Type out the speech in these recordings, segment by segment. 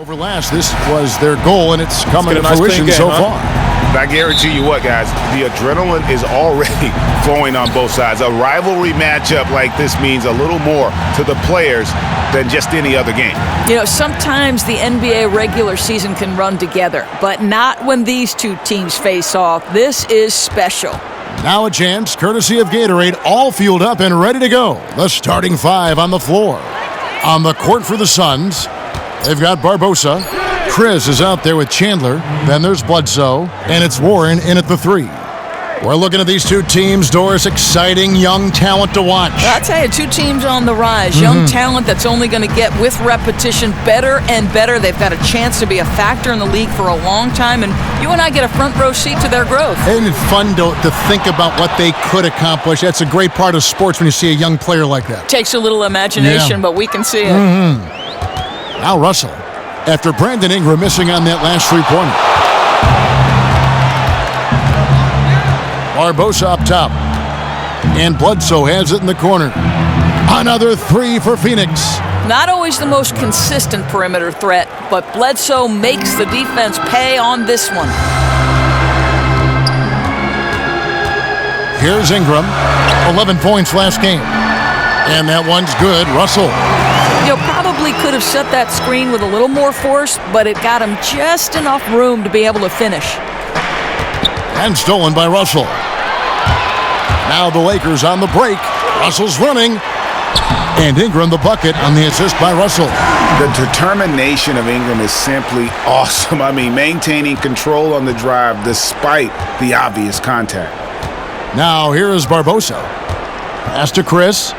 Over last, this was their goal, and it's coming to fruition so far. I guarantee you what, guys, the adrenaline is already flowing on both sides. A rivalry matchup like this means a little more to the players than just any other game. You know, sometimes the NBA regular season can run together, but not when these two teams face off. This is special. Now a chance, courtesy of Gatorade, all fueled up and ready to go. The starting five on the floor. On the court for the Suns, they've got Barbosa. Chris is out there with Chandler. Then there's Bledsoe. And it's Warren in at the 3. We're looking at these two teams, Doris. Exciting young talent to watch. I'll tell you, two teams on the rise. Young talent that's only going to get, with repetition, better and better. They've got a chance to be a factor in the league for a long time, and you and I get a front row seat to their growth. Isn't it fun to think about what they could accomplish? That's a great part of sports when you see a young player like that. Takes a little imagination, but we can see it. Now Russell, after Brandon Ingram missing on that last three-pointer. Barbosa up top. And Bledsoe has it in the corner. Another 3 for Phoenix. Not always the most consistent perimeter threat, but Bledsoe makes the defense pay on this one. Here's Ingram. 11 points last game. And that one's good. Russell. You know, probably could have set that screen with a little more force, but it got him just enough room to be able to finish. And stolen by Russell. Now the Lakers on the break. Russell's running. And Ingram the bucket on the assist by Russell. The determination of Ingram is simply awesome. I mean, maintaining control on the drive despite the obvious contact. Now here is Barbosa. Pass to Chris.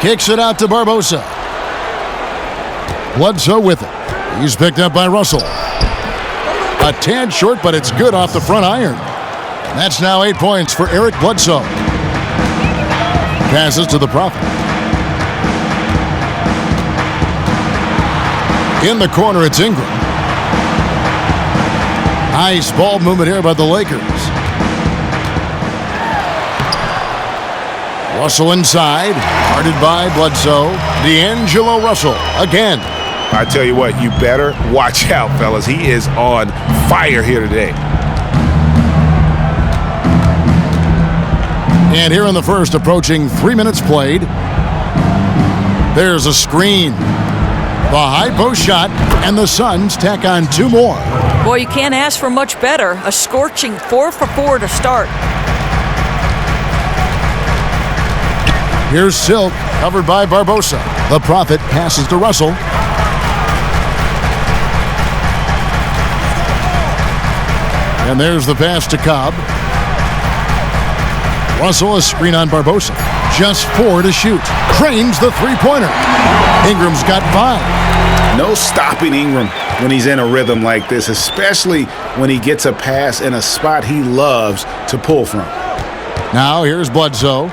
Kicks it out to Barbosa. Bledsoe with it. He's picked up by Russell. A tad short, but it's good off the front iron. And that's now 8 points for Eric Bledsoe. Passes to the Prophet. In the corner, it's Ingram. Nice ball movement here by the Lakers. Russell inside, guarded by Bledsoe. D'Angelo Russell again. I tell you what, you better watch out, fellas. He is on fire here today. And here in the first, approaching 3 minutes played. There's a screen. The high post shot, and the Suns tack on 2 more. Boy, you can't ask for much better. A scorching 4 for 4 to start. Here's Silk, covered by Barbosa. The Prophet passes to Russell. And there's the pass to Cobb. Russell, a screen on Barbosa. Just 4 to shoot. Trains the three-pointer. Ingram's got 5. No stopping Ingram when he's in a rhythm like this, especially when he gets a pass in a spot he loves to pull from. Now here's Bledsoe.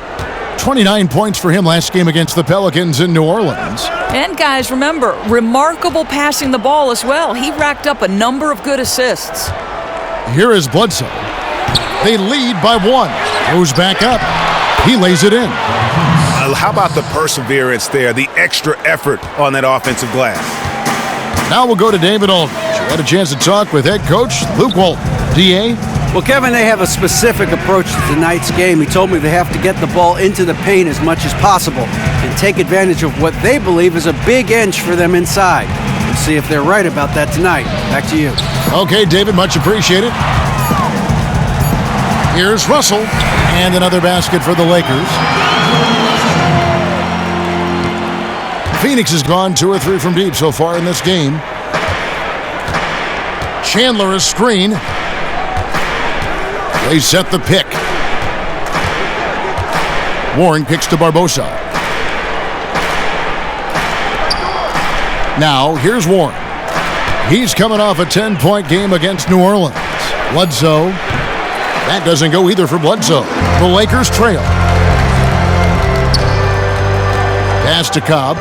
29 points for him last game against the Pelicans in New Orleans. And guys, remember, remarkable passing the ball as well. He racked up a number of good assists. Here is Bledsoe. They lead by 1. Goes back up. He lays it in. How about the perseverance there, the extra effort on that offensive glass? Now we'll go to David Aldridge. We had a chance to talk with head coach Luke Walton. D.A.? Well, Kevin, they have a specific approach to tonight's game. He told me they have to get the ball into the paint as much as possible and take advantage of what they believe is a big inch for them inside. We'll see if they're right about that tonight. Back to you. Okay, David, much appreciated. Here's Russell, and another basket for the Lakers. Phoenix has gone 2 or 3 from deep so far in this game. Chandler is screen. They set the pick. Warren kicks to Barbosa. Now, here's Warren. He's coming off a 10-point game against New Orleans. Bledsoe. That doesn't go either for Bledsoe. The Lakers trail. Pass to Cobb.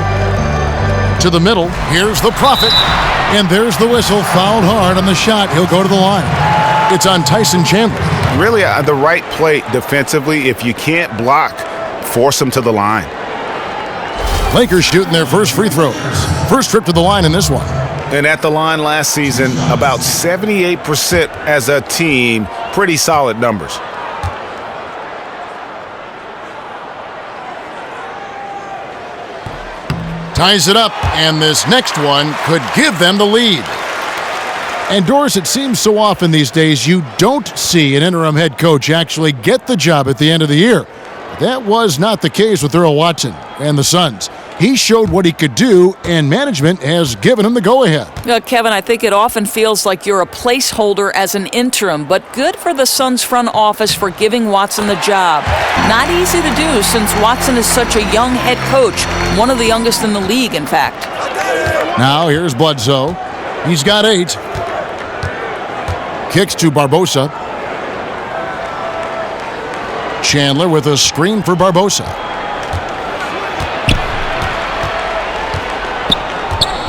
To the middle. Here's the Prophet. And there's the whistle. Fouled hard on the shot. He'll go to the line. It's on Tyson Chandler. Really the right play defensively. If you can't block, force them to the line. Lakers shooting their first free throws. First trip to the line in this one. And at the line last season, about 78% as a team. Pretty solid numbers. Ties it up, and this next one could give them the lead. And Doris, it seems so often these days you don't see an interim head coach actually get the job at the end of the year. That was not the case with Earl Watson and the Suns. He showed what he could do, and management has given him the go-ahead. Kevin, I think it often feels like you're a placeholder as an interim, but good for the Suns front office for giving Watson the job. Not easy to do since Watson is such a young head coach, one of the youngest in the league, in fact. Now here's Bledsoe. He's got 8. Kicks to Barbosa. Chandler with a screen for Barbosa.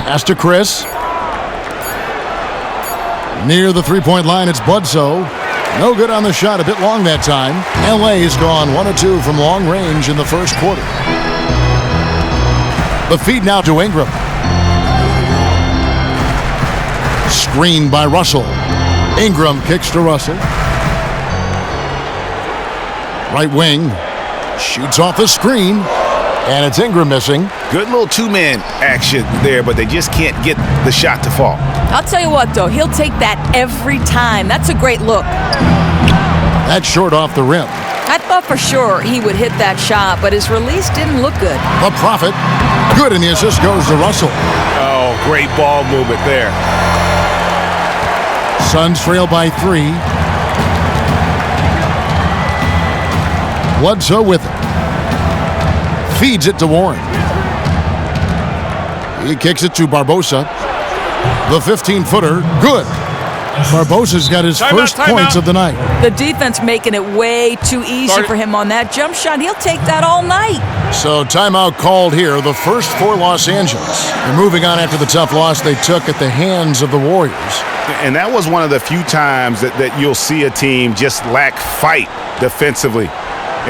Pass to Chris. Near the three-point line, it's Bledsoe. No good on the shot, a bit long that time. LA's gone 1 of 2 from long range in the first quarter. The feed now to Ingram. Screen by Russell. Ingram kicks to Russell. Right wing. Shoots off the screen. And it's Ingram missing. Good little two-man action there, but they just can't get the shot to fall. I'll tell you what, though, he'll take that every time. That's a great look. That's short off the rim. I thought for sure he would hit that shot, but his release didn't look good. The Prophet. Good, and the assist goes to Russell. Oh, great ball movement there. Suns trail by 3. Bledsoe with it. Feeds it to Warren. He kicks it to Barbosa. The 15-footer, good. Barbosa's got his first points of the night. The defense making it way too easy for him on that jump shot. He'll take that all night. So timeout called here, the first for Los Angeles. They're moving on after the tough loss they took at the hands of the Warriors. And that was one of the few times that you'll see a team just lack fight defensively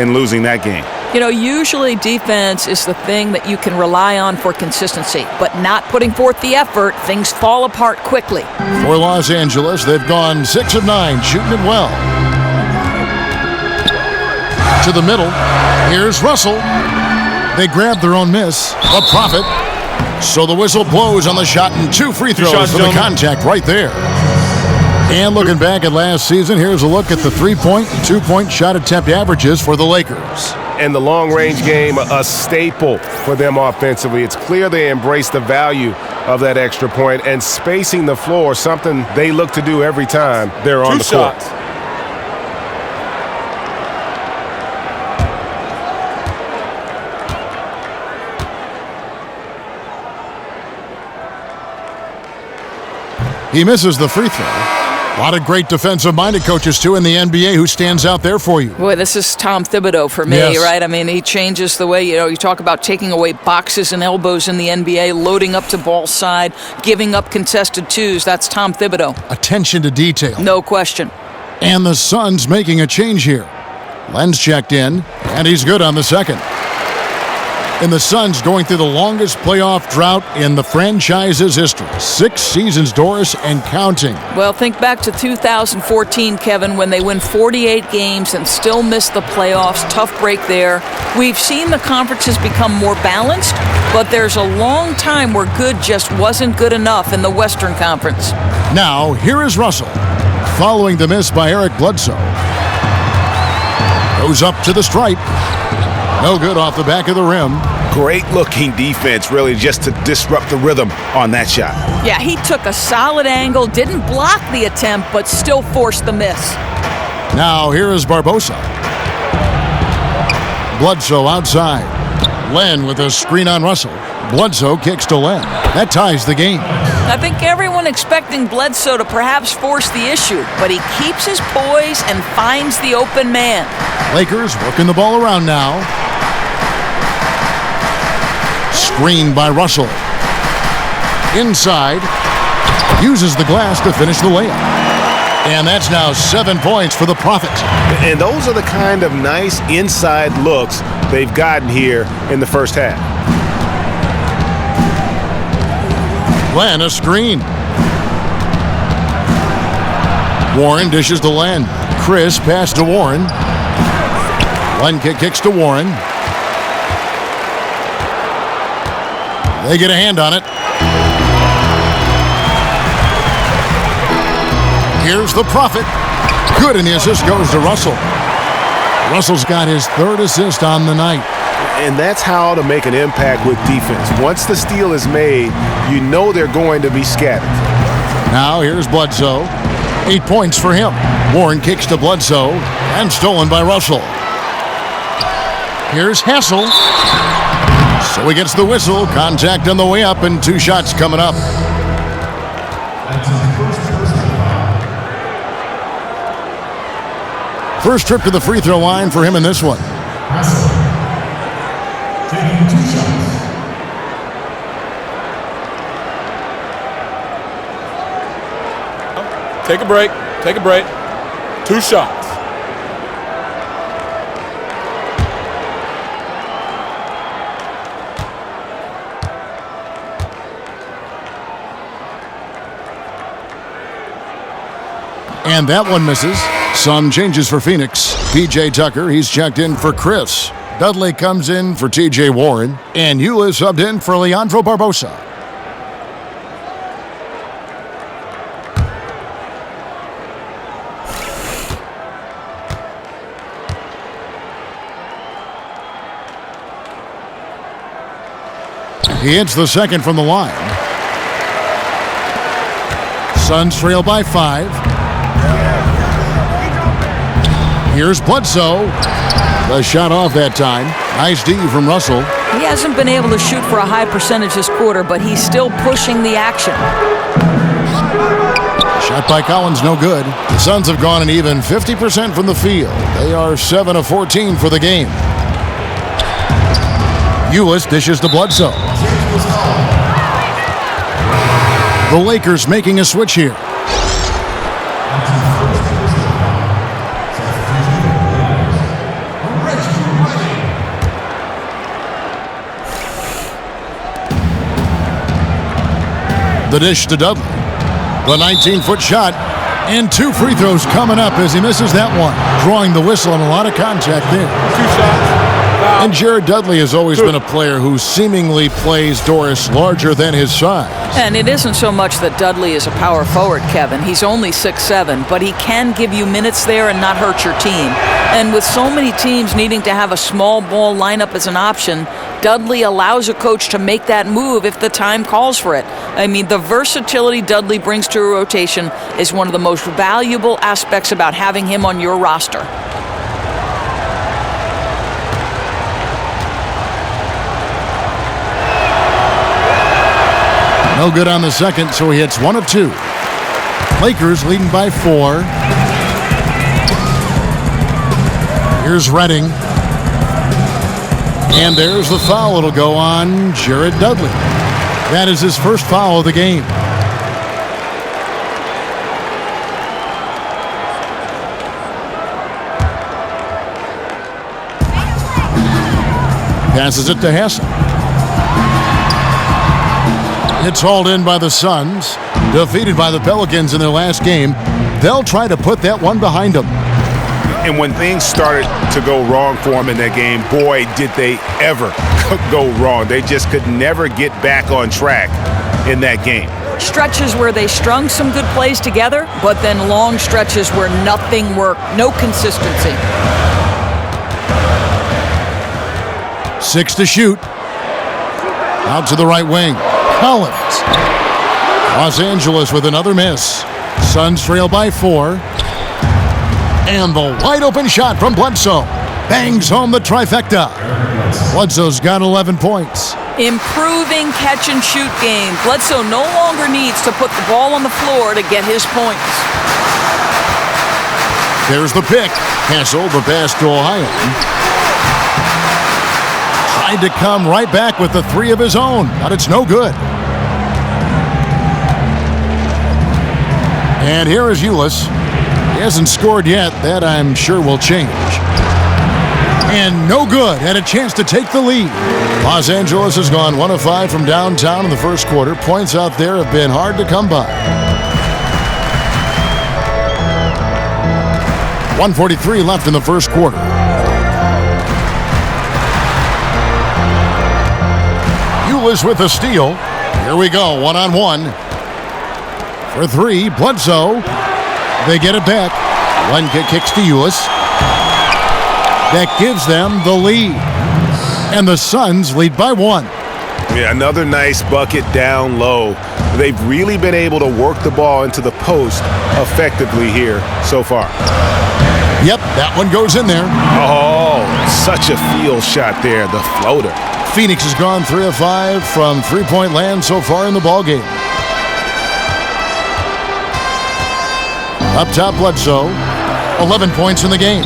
in losing that game. You know, usually defense is the thing that you can rely on for consistency, but not putting forth the effort, things fall apart quickly. For Los Angeles, they've gone 6 of 9, shooting it well. To the middle, here's Russell. They grab their own miss. The Prophet. So the whistle blows on the shot, and 2 free throws for the contact right there. And looking back at last season, here's a look at the 3-point and 2-point shot attempt averages for the Lakers. And the long-range game, a staple for them offensively. It's clear they embrace the value of that extra point, and spacing the floor, something they look to do every time they're on the court. He misses the free throw. A lot of great defensive-minded coaches, too, in the NBA. Who stands out there for you? Boy, this is Tom Thibodeau for me, right? I mean, he changes the way, you talk about taking away boxes and elbows in the NBA, loading up to ball side, giving up contested twos. That's Tom Thibodeau. Attention to detail. No question. And the Suns making a change here. Len's checked in, and he's good on the second. And the Suns going through the longest playoff drought in the franchise's history. 6 seasons, Doris, and counting. Well, think back to 2014, Kevin, when they win 48 games and still miss the playoffs. Tough break there. We've seen the conferences become more balanced, but there's a long time where good just wasn't good enough in the Western Conference. Now, here is Russell, following the miss by Eric Bledsoe. Goes up to the stripe. No good off the back of the rim. Great looking defense, really, just to disrupt the rhythm on that shot. Yeah, he took a solid angle, didn't block the attempt, but still forced the miss. Now here is Barbosa. Bledsoe outside. Len with a screen on Russell. Bledsoe kicks to Len. That ties the game. I think everyone expecting Bledsoe to perhaps force the issue, but he keeps his poise and finds the open man. Lakers working the ball around now. Screen by Russell. Inside. Uses the glass to finish the layup. And that's now 7 points for the Prophet. And those are the kind of nice inside looks they've gotten here in the first half. Len, a screen. Warren dishes to Len. Chris pass to Warren. Len kicks to Warren. They get a hand on it. Here's the Prophet. Good, and the assist goes to Russell. Russell's got his third assist on the night. And that's how to make an impact with defense. Once the steal is made, you know they're going to be scattered. Now here's Bledsoe. 8 points for him. Warren kicks to Bledsoe and stolen by Russell. Here's Hassel. So he gets the whistle. Contact on the way up and 2 shots coming up. First trip to the free throw line for him in this one. Taking 2 shots. Take a break. Take a break. 2 shots. And that one misses. Some changes for Phoenix. P.J. Tucker, he's checked in for Chris. Dudley comes in for T.J. Warren. And Eula subbed in for Leandro Barbosa. He hits the second from the line. Suns trail by 5. Here's Bledsoe. The shot off that time. Nice D from Russell. He hasn't been able to shoot for a high percentage this quarter, but he's still pushing the action. Shot by Collins, no good. The Suns have gone an even 50% from the field. They are 7 of 14 for the game. Ulis dishes to Bledsoe. The Lakers making a switch here. The dish to Dudley. The 19-foot shot. And 2 free throws coming up as he misses that one. Drawing the whistle and a lot of contact there. 2 shots. And Jared Dudley has always been a player who seemingly plays Doris larger than his size. And it isn't so much that Dudley is a power forward, Kevin. He's only 6'7", but he can give you minutes there and not hurt your team. And with so many teams needing to have a small ball lineup as an option, Dudley allows a coach to make that move if the time calls for it. I mean, the versatility Dudley brings to a rotation is one of the most valuable aspects about having him on your roster. No good on the second, so he hits 1 of 2. Lakers leading by 4. Here's Redding. And there's the foul. It'll go on Jared Dudley. That is his first foul of the game. Passes it to Hassel. It's hauled in by the Suns. Defeated by the Pelicans in their last game. They'll try to put that one behind them. And when things started to go wrong for them in that game, boy, did they ever go wrong. They just could never get back on track in that game. Stretches where they strung some good plays together, but then long stretches where nothing worked, no consistency. 6 to shoot. Out to the right wing. Collins. Los Angeles with another miss. Suns trail by 4. And the wide open shot from Bledsoe. Bangs home the trifecta. Bledsoe's got 11 points. Improving catch and shoot game. Bledsoe no longer needs to put the ball on the floor to get his points. There's the pick. Hassel, the pass to Ohio. Tried to come right back with the 3 of his own, but it's no good. And here is Ulis. He hasn't scored yet. That I'm sure will change. And no good, and a chance to take the lead. Los Angeles has gone 1 of 5 from downtown in the first quarter. Points out there have been hard to come by. 1:43 left in the first quarter. Ulis with a steal. Here we go, one-on-one. For 3, Bledsoe. They get it back. Lenka kicks to Ulis. That gives them the lead. And the Suns lead by 1. Yeah, another nice bucket down low. They've really been able to work the ball into the post effectively here so far. Yep, that one goes in there. Oh, such a field shot there, the floater. Phoenix has gone 3 of 5 from three-point land so far in the ballgame. Up top, Bledsoe. 11 points in the game.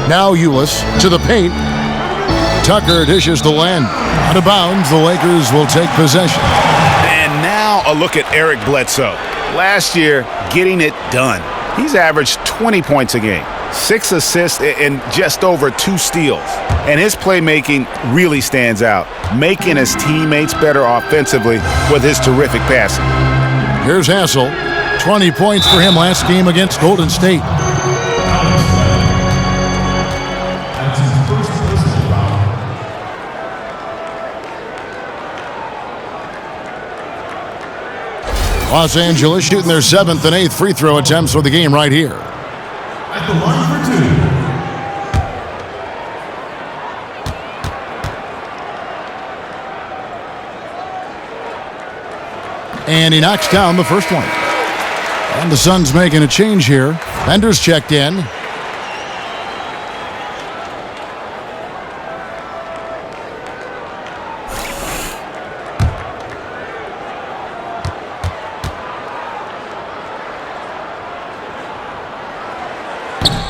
Now Ulis to the paint. Tucker dishes to Len. Out of bounds, the Lakers will take possession. And now a look at Eric Bledsoe. Last year, getting it done. He's averaged 20 points a game, 6 assists, and just over 2 steals. And his playmaking really stands out, making his teammates better offensively with his terrific passing. Here's Hassel. 20 points for him last game against Golden State. Los Angeles shooting their 7th and 8th free throw attempts for the game right here. At the line for 2. And he knocks down the first one. And the Suns making a change here. Bender's checked in.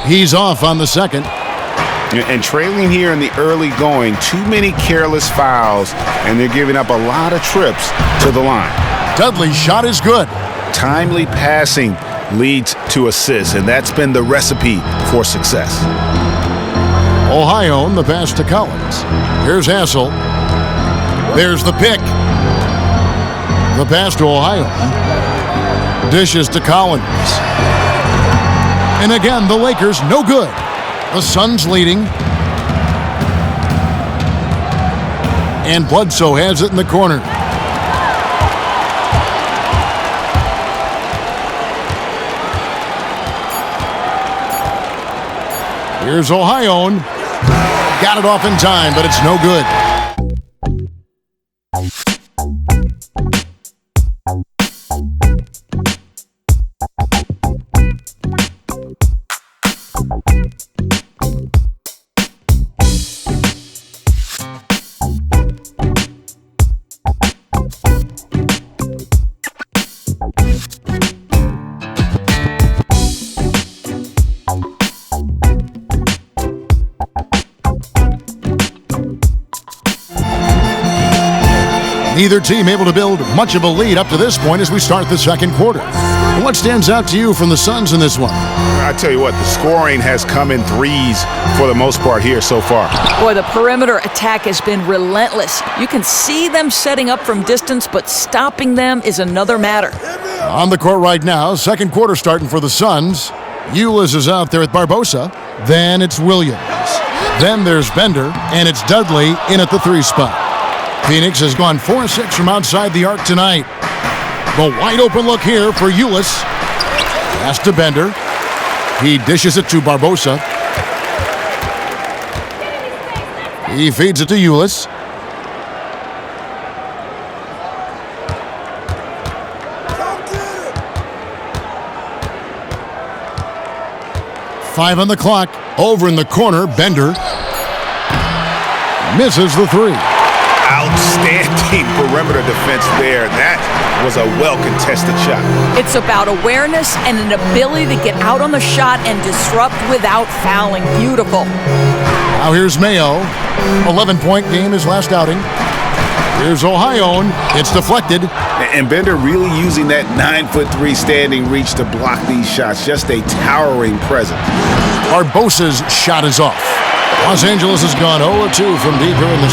He's off on the second. And trailing here in the early going, too many careless fouls, and they're giving up a lot of trips to the line. Dudley's shot is good. Timely passing leads to assists, and that's been the recipe for success. Ohio, the pass to Collins. Here's Hassel. There's the pick. The pass to Ohio. Dishes to Collins. And again, the Lakers no good. The Suns leading. And Bledsoe has it in the corner. Here's Ohio. Got it off in time, but it's no good. Neither team able to build much of a lead up to this point as we start the second quarter. What stands out to you from the Suns in this one? I tell you what, the scoring has come in threes for the most part here so far. Boy, the perimeter attack has been relentless. You can see them setting up from distance, but stopping them is another matter. On the court right now, second quarter starting for the Suns. Ulis is out there with Barbosa. Then it's Williams. Then there's Bender, and it's Dudley in at the 3 spot. Phoenix has gone 4-6 from outside the arc tonight. The wide open look here for Ulis. Pass to Bender. He dishes it to Barbosa. He feeds it to Ulis. Five on the clock. Over in the corner, Bender misses the 3. Outstanding perimeter defense there. That was a well-contested shot. It's about awareness and an ability to get out on the shot and disrupt without fouling. Beautiful. Now here's Mayo. 11-point game his last outing. Here's Ohio. It's deflected. And Bender really using that 9'3" standing reach to block these shots. Just a towering presence. Barbosa's shot is off. Los Angeles has gone 0-2 from deep here in the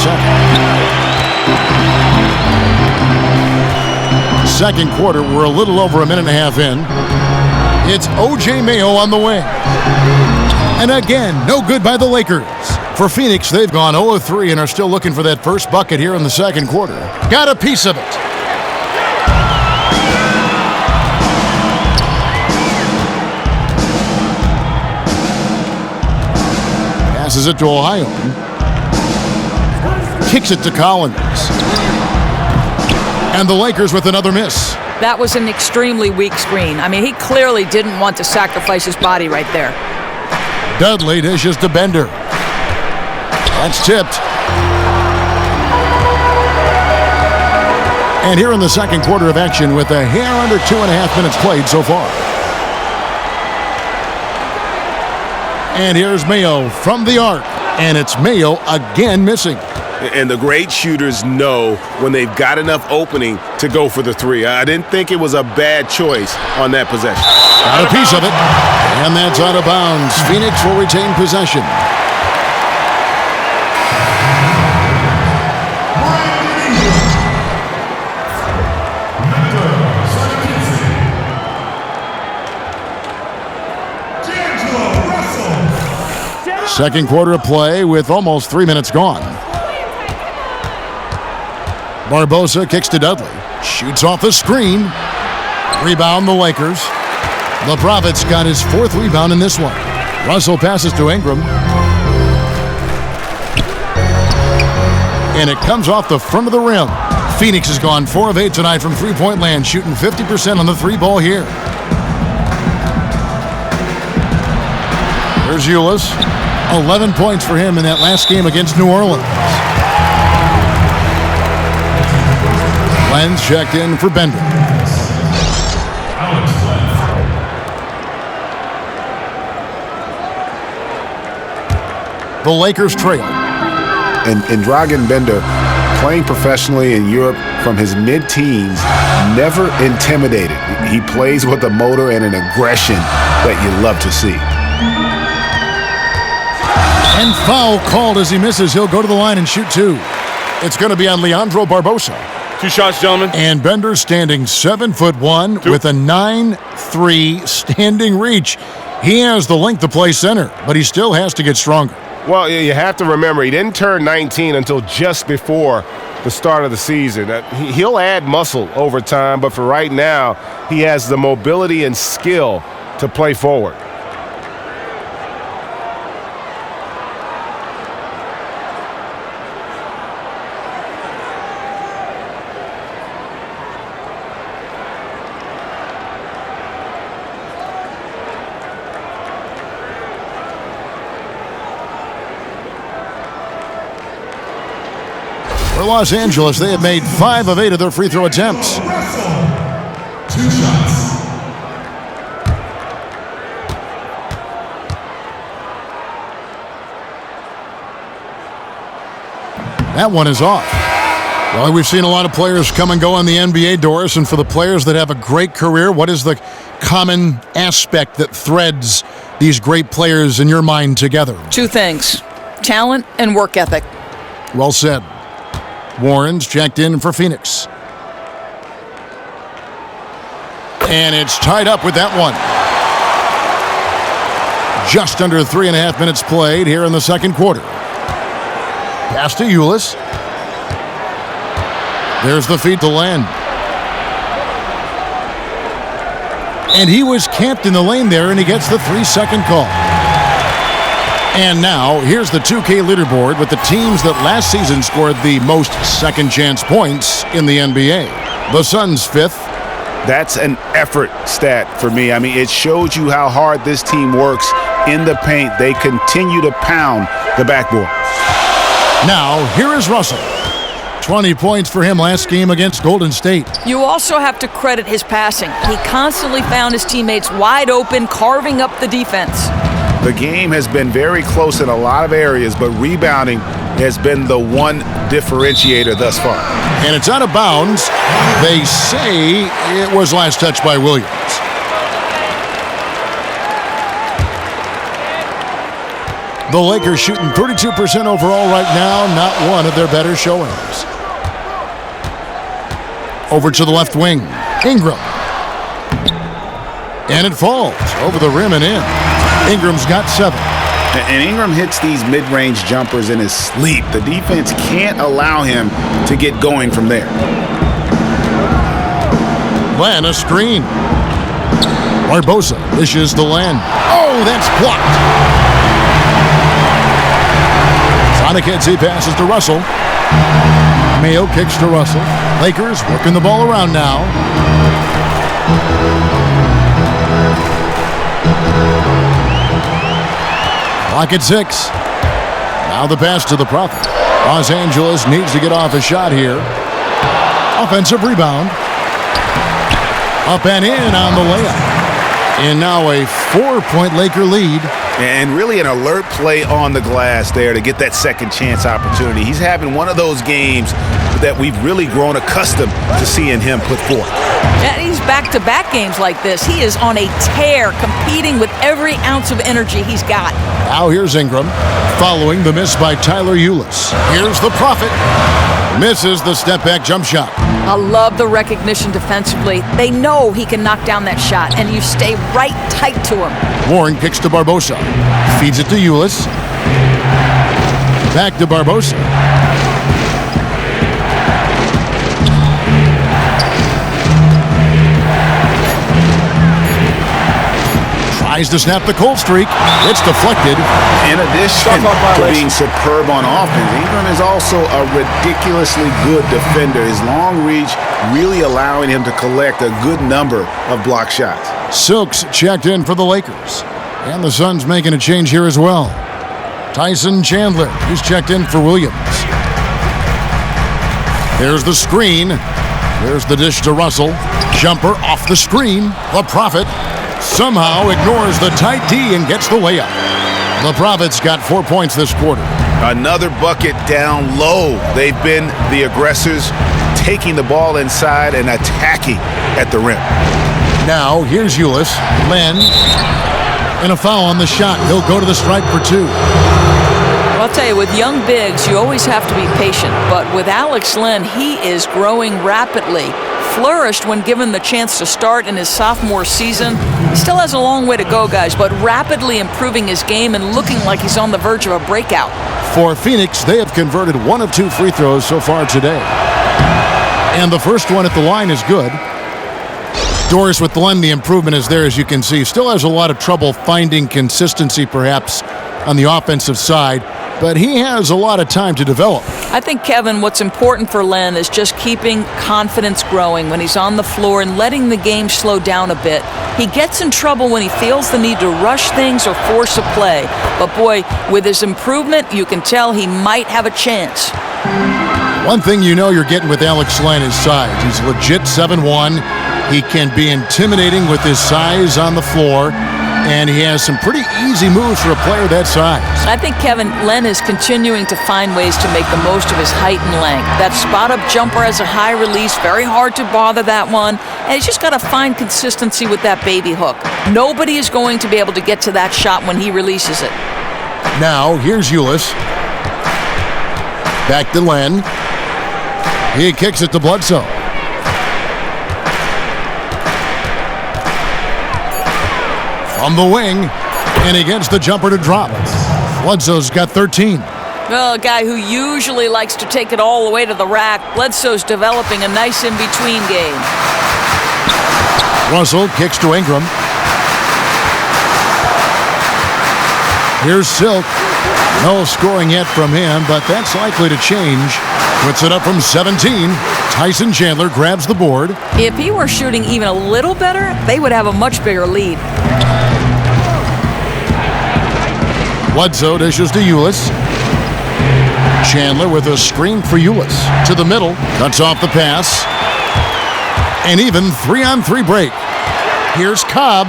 second quarter. We're a little over a minute and a half in. It's O.J. Mayo on the wing. And again, no good by the Lakers. For Phoenix, they've gone 0-3 and are still looking for that first bucket here in the second quarter. Got a piece of it. Passes it to Ohio. Kicks it to Collins. And the Lakers with another miss. That was an extremely weak screen. I mean, he clearly didn't want to sacrifice his body right there. Dudley dishes to Bender. That's tipped. And here in the second quarter of action with a hair under 2.5 minutes played so far. And here's Mayo from the arc. And it's Mayo again missing. And the great shooters know when they've got enough opening to go for the three. I didn't think it was a bad choice on that possession. Got a piece of it. And that's out of bounds. Phoenix will retain possession. Second quarter of play with almost 3 minutes gone. Barbosa kicks to Dudley. Shoots off the screen. Rebound the Lakers. The Prophets got his 4th rebound in this one. Russell passes to Ingram. And it comes off the front of the rim. Phoenix has gone 4 of 8 tonight from three-point land, shooting 50% on the three ball here. There's Ulis. 11 points for him in that last game against New Orleans. Lenz checked in for Bender. The Lakers trail. And Dragan Bender, playing professionally in Europe from his mid-teens, never intimidated. He plays with a motor and an aggression that you love to see. And foul called as he misses. He'll go to the line and shoot 2. It's going to be on Leandro Barbosa. 2 shots, gentlemen. And Bender standing 7'1" with a 9'3" standing reach. He has the length to play center, but he still has to get stronger. Well, you have to remember, he didn't turn 19 until just before the start of the season. He'll add muscle over time, but for right now, he has the mobility and skill to play forward. For Los Angeles, they have made 5 of 8 of their free throw attempts. 2 shots. That one is off. Well, we've seen a lot of players come and go on the NBA, Doris, and for the players that have a great career, what is the common aspect that threads these great players in your mind together? 2 things: talent and work ethic. Well said. Warren's checked in for Phoenix. And it's tied up with that one. Just under 3.5 minutes played here in the second quarter. Pass to Ulis. There's the feed to Len. And he was camped in the lane there, and he gets the 3-second call. And now, here's the 2K leaderboard with the teams that last season scored the most second-chance points in the NBA. The Suns 5th. That's an effort stat for me. I mean, it shows you how hard this team works in the paint. They continue to pound the backboard. Now, here is Russell. 20 points for him last game against Golden State. You also have to credit his passing. He constantly found his teammates wide open, carving up the defense. The game has been very close in a lot of areas, but rebounding has been the one differentiator thus far. And it's out of bounds. They say it was last touched by Williams. The Lakers shooting 32% overall right now, not one of their better showings. Over to the left wing, Ingram. And it falls over the rim and in. Ingram's got 7. And Ingram hits these mid-range jumpers in his sleep. The defense can't allow him to get going from there. Len, a screen. Barbosa dishes to Len. Oh, that's blocked. Sonic heads, he passes to Russell. Mayo kicks to Russell. Lakers working the ball around now. Clock at 6. Now the pass to the Prophet. Los Angeles needs to get off a shot here. Offensive rebound. Up and in on the layup. And now a 4-point Laker lead. And really an alert play on the glass there to get that second chance opportunity. He's having one of those games that we've really grown accustomed to seeing him put forth. Yeah, he's back-to-back games like this. He is on a tear, competing with every ounce of energy he's got. Now here's Ingram, following the miss by Tyler Ulis. Here's the Prophet. Misses the step-back jump shot. I love the recognition defensively. They know he can knock down that shot, and you stay right tight to him. Warren kicks to Barbosa. Feeds it to Ulis. Back to Barbosa. Tries to snap the cold streak. It's deflected. In addition to being superb on offense, Ingram is also a ridiculously good defender. His long reach really allowing him to collect a good number of block shots. Silks checked in for the Lakers. And the Suns making a change here as well. Tyson Chandler, he's checked in for Williams. There's the screen. There's the dish to Russell. Jumper off the screen. The Prophet somehow ignores the tight D and gets the layup. The Prophet's got 4 points this quarter. Another bucket down low. They've been the aggressors, taking the ball inside and attacking at the rim. Now, here's Ulis. Len. And a foul on the shot. He'll go to the stripe for 2. I'll tell you, with young bigs, you always have to be patient. But with Alex Len, he is growing rapidly. Flourished when given the chance to start in his sophomore season. He still has a long way to go, guys, but rapidly improving his game and looking like he's on the verge of a breakout. For Phoenix, they have converted 1 of 2 free throws so far today. And the first one at the line is good. Doris with Len, the improvement is there, as you can see. Still has a lot of trouble finding consistency, perhaps, on the offensive side, but he has a lot of time to develop. I think, Kevin, what's important for Len is just keeping confidence growing when he's on the floor and letting the game slow down a bit. He gets in trouble when he feels the need to rush things or force a play. But, boy, with his improvement, you can tell he might have a chance. One thing you know you're getting with Alex Len is size. He's legit 7'1". He can be intimidating with his size on the floor, and he has some pretty easy moves for a player that size. I think, Kevin, Len is continuing to find ways to make the most of his height and length. That spot-up jumper has a high release, very hard to bother that one, and he's just got to find consistency with that baby hook. Nobody is going to be able to get to that shot when he releases it. Now, here's Ulis. Back to Len. He kicks it to Bledsoe. From the wing, and he gets the jumper to drop. Bledsoe's got 13. Well, a guy who usually likes to take it all the way to the rack, Bledsoe's developing a nice in-between game. Russell kicks to Ingram. Here's Silk. No scoring yet from him, but that's likely to change. Puts it up from 17. Tyson Chandler grabs the board. If he were shooting even a little better, they would have a much bigger lead. Bledsoe dishes to Ulis. Chandler with a screen for Ulis. To the middle. Cuts off the pass. An even 3-on-3 break. Here's Cobb.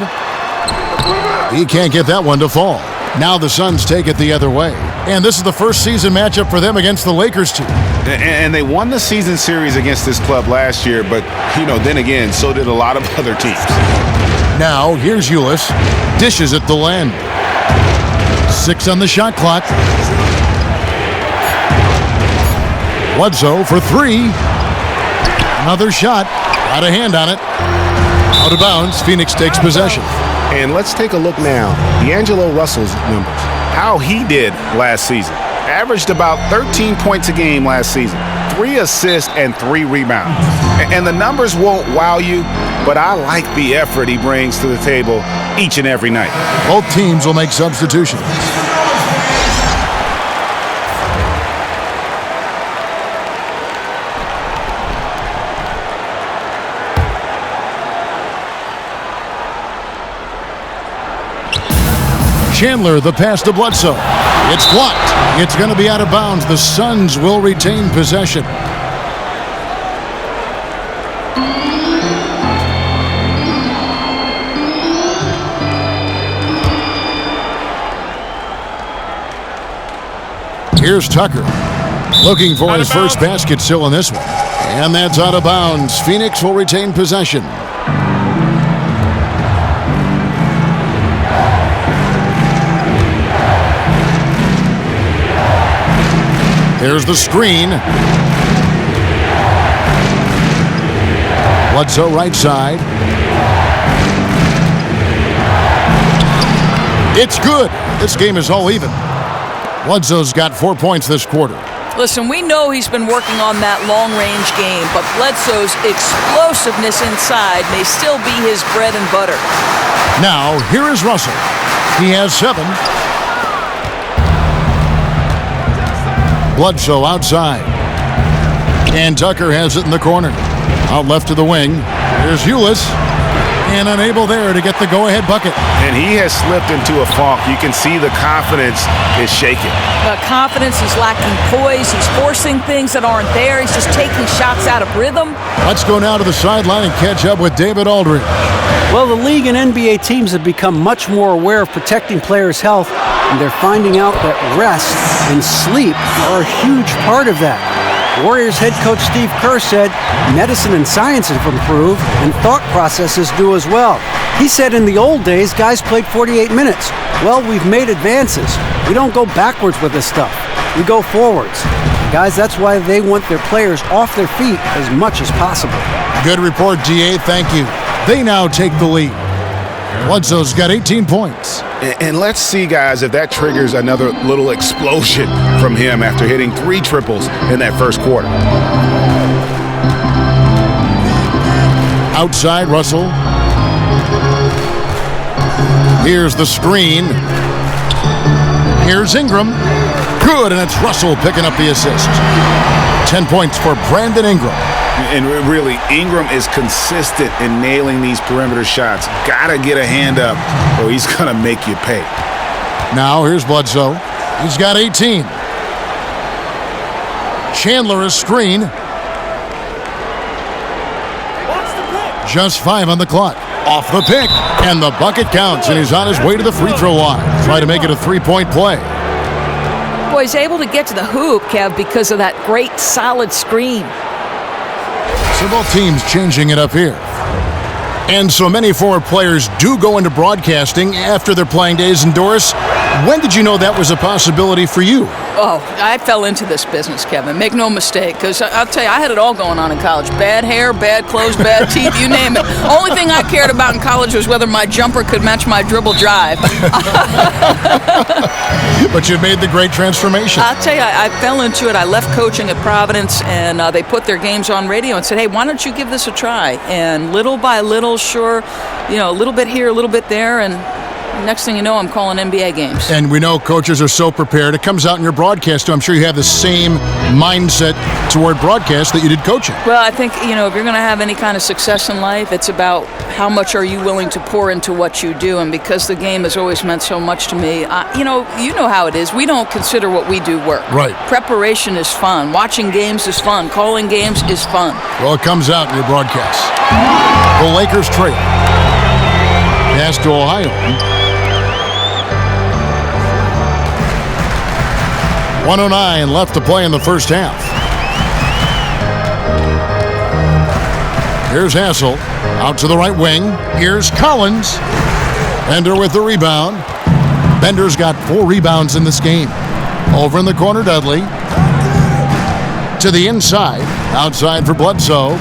He can't get that one to fall. Now the Suns take it the other way. And this is the first season matchup for them against the Lakers team. And they won the season series against this club last year, but, then again, so did a lot of other teams. Now, here's Ulis. Dishes at the land. 6 on the shot clock. Bledsoe for 3. Another shot. Got a hand on it. Out of bounds. Phoenix takes possession. And let's take a look now. D'Angelo Russell's numbers. How he did last season. Averaged about 13 points a game last season. 3 assists and 3 rebounds. And the numbers won't wow you, but I like the effort he brings to the table each and every night. Both teams will make substitutions. Chandler, the pass to Bledsoe. It's blocked. It's going to be out of bounds. The Suns will retain possession. Here's Tucker. Looking for his first basket still in this one. And that's out of bounds. Phoenix will retain possession. Here's the screen. Bledsoe right side. It's good. This game is all even. Bledsoe's got 4 points this quarter. Listen, we know he's been working on that long-range game, but Bledsoe's explosiveness inside may still be his bread and butter. Now, here is Russell. He has 7. Bledsoe outside. And Tucker has it in the corner. Out left to the wing. Here's Ulis. And unable there to get the go-ahead bucket. And he has slipped into a funk. You can see the confidence is shaking. The confidence, he's lacking poise. He's forcing things that aren't there. He's just taking shots out of rhythm. Let's go now to the sideline and catch up with David Aldridge. Well, the league and NBA teams have become much more aware of protecting players' health, and they're finding out that rest and sleep are a huge part of that. Warriors head coach Steve Kerr said medicine and science have improved, and thought processes do as well. He said in the old days, guys played 48 minutes. Well, we've made advances. We don't go backwards with this stuff. We go forwards. Guys, that's why they want their players off their feet as much as possible. Good report, DA. Thank you. They now take the lead. Bledsoe's got 18 points. And let's see, guys, if that triggers another little explosion from him after hitting 3 triples in that first quarter. Outside, Russell. Here's the screen. Here's Ingram. Good, and it's Russell picking up the assist. 10 points for Brandon Ingram. And really, Ingram is consistent in nailing these perimeter shots. Gotta get a hand up or he's gonna make you pay. Now here's Bledsoe. He's got 18. Chandler a screen. Just 5 on the clock. Off the pick. And the bucket counts, and he's on his way to the free throw line. Try to make it a 3-point play. Boy, he's able to get to the hoop, Kev, because of that great solid screen. So both teams changing it up here. And so many former players do go into broadcasting after their playing days. And Doris, when did you know that was a possibility for you? Oh, I fell into this business, Kevin. Make no mistake, because I'll tell you, I had it all going on in college. Bad hair, bad clothes, bad teeth, you name it. Only thing I cared about in college was whether my jumper could match my dribble drive. But you made the great transformation. I'll tell you, I fell into it. I left coaching at Providence, and they put their games on radio and said, hey, why don't you give this a try? And little by little, sure, a little bit here, a little bit there, and next thing you know, I'm calling NBA games. And we know coaches are so prepared. It comes out in your broadcast, too. I'm sure you have the same mindset toward broadcast that you did coaching. Well, I think, if you're going to have any kind of success in life, it's about how much are you willing to pour into what you do. And because the game has always meant so much to me, you know how it is. We don't consider what we do work. Right. Preparation is fun. Watching games is fun. Calling games is fun. Well, it comes out in your broadcast. The Lakers trail. Pass to Ohio. 1:09 left to play in the first half. Here's Hassel out to the right wing. Here's Collins. Bender with the rebound. Bender's got 4 rebounds in this game. Over in the corner, Dudley. To the inside. Outside for Bledsoe.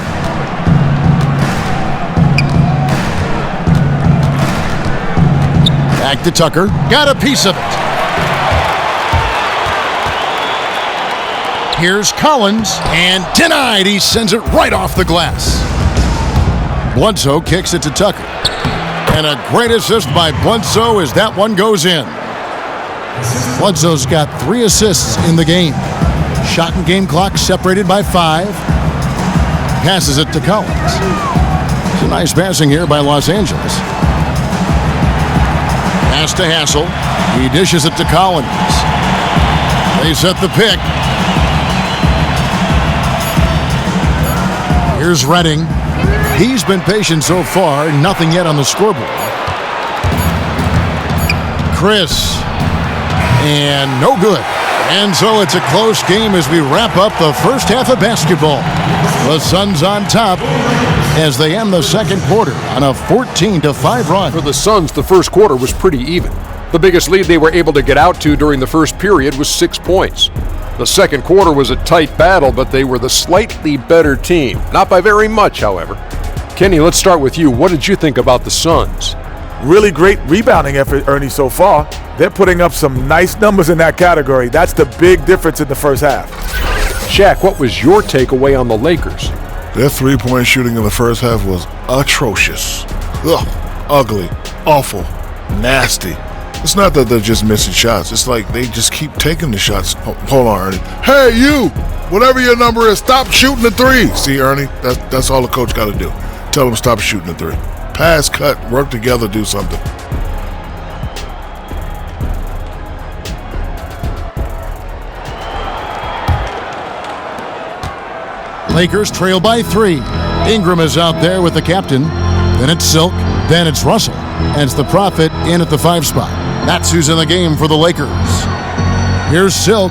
Back to Tucker. Got a piece of it. Here's Collins. And denied. He sends it right off the glass. Bledsoe kicks it to Tucker. And a great assist by Bledsoe as that one goes in. Bledsoe's got 3 assists in the game. Shot and game clock separated by 5. Passes it to Collins. It's a nice passing here by Los Angeles. Pass to Hassel. He dishes it to Collins. They set the pick. Here's Redding. He's been patient so far. Nothing yet on the scoreboard. Chris. And no good. And so it's a close game as we wrap up the first half of basketball. The Suns on top as they end the second quarter on a 14-5 run. For the Suns, the first quarter was pretty even. The biggest lead they were able to get out to during the first period was 6 points. The second quarter was a tight battle, but they were the slightly better team. Not by very much, however. Kenny, let's start with you. What did you think about the Suns? Really great rebounding effort, Ernie, so far. They're putting up some nice numbers in that category. That's the big difference in the first half. Shaq, what was your takeaway on the Lakers? Their three-point shooting in the first half was atrocious. Ugh, ugly, awful, nasty. It's not that they're just missing shots. It's like they just keep taking the shots. Hold on, Ernie. Hey, you! Whatever your number is, stop shooting the three. See, Ernie, that's all the coach got to do. Tell them stop shooting the three. Pass, cut, work together, do something. Lakers trail by 3. Ingram is out there with the captain. Then it's Silk. Then it's Russell. And it's the Prophet in at the 5 spot. That's who's in the game for the Lakers. Here's Silk.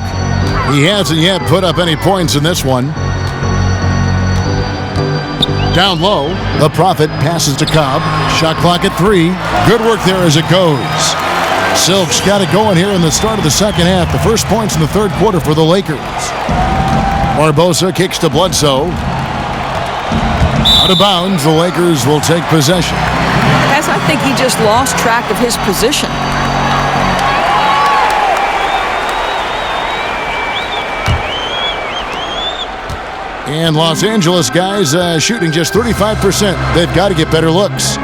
He hasn't yet put up any points in this one. Down low, the Prophet passes to Cobb. Shot clock at 3. Good work there as it goes. Silk's got it going here in the start of the second half. The first points in the third quarter for the Lakers. Barbosa kicks to Bledsoe. Out of bounds, the Lakers will take possession. Guys, I think he just lost track of his position. And Los Angeles guys shooting just 35%. They've got to get better looks.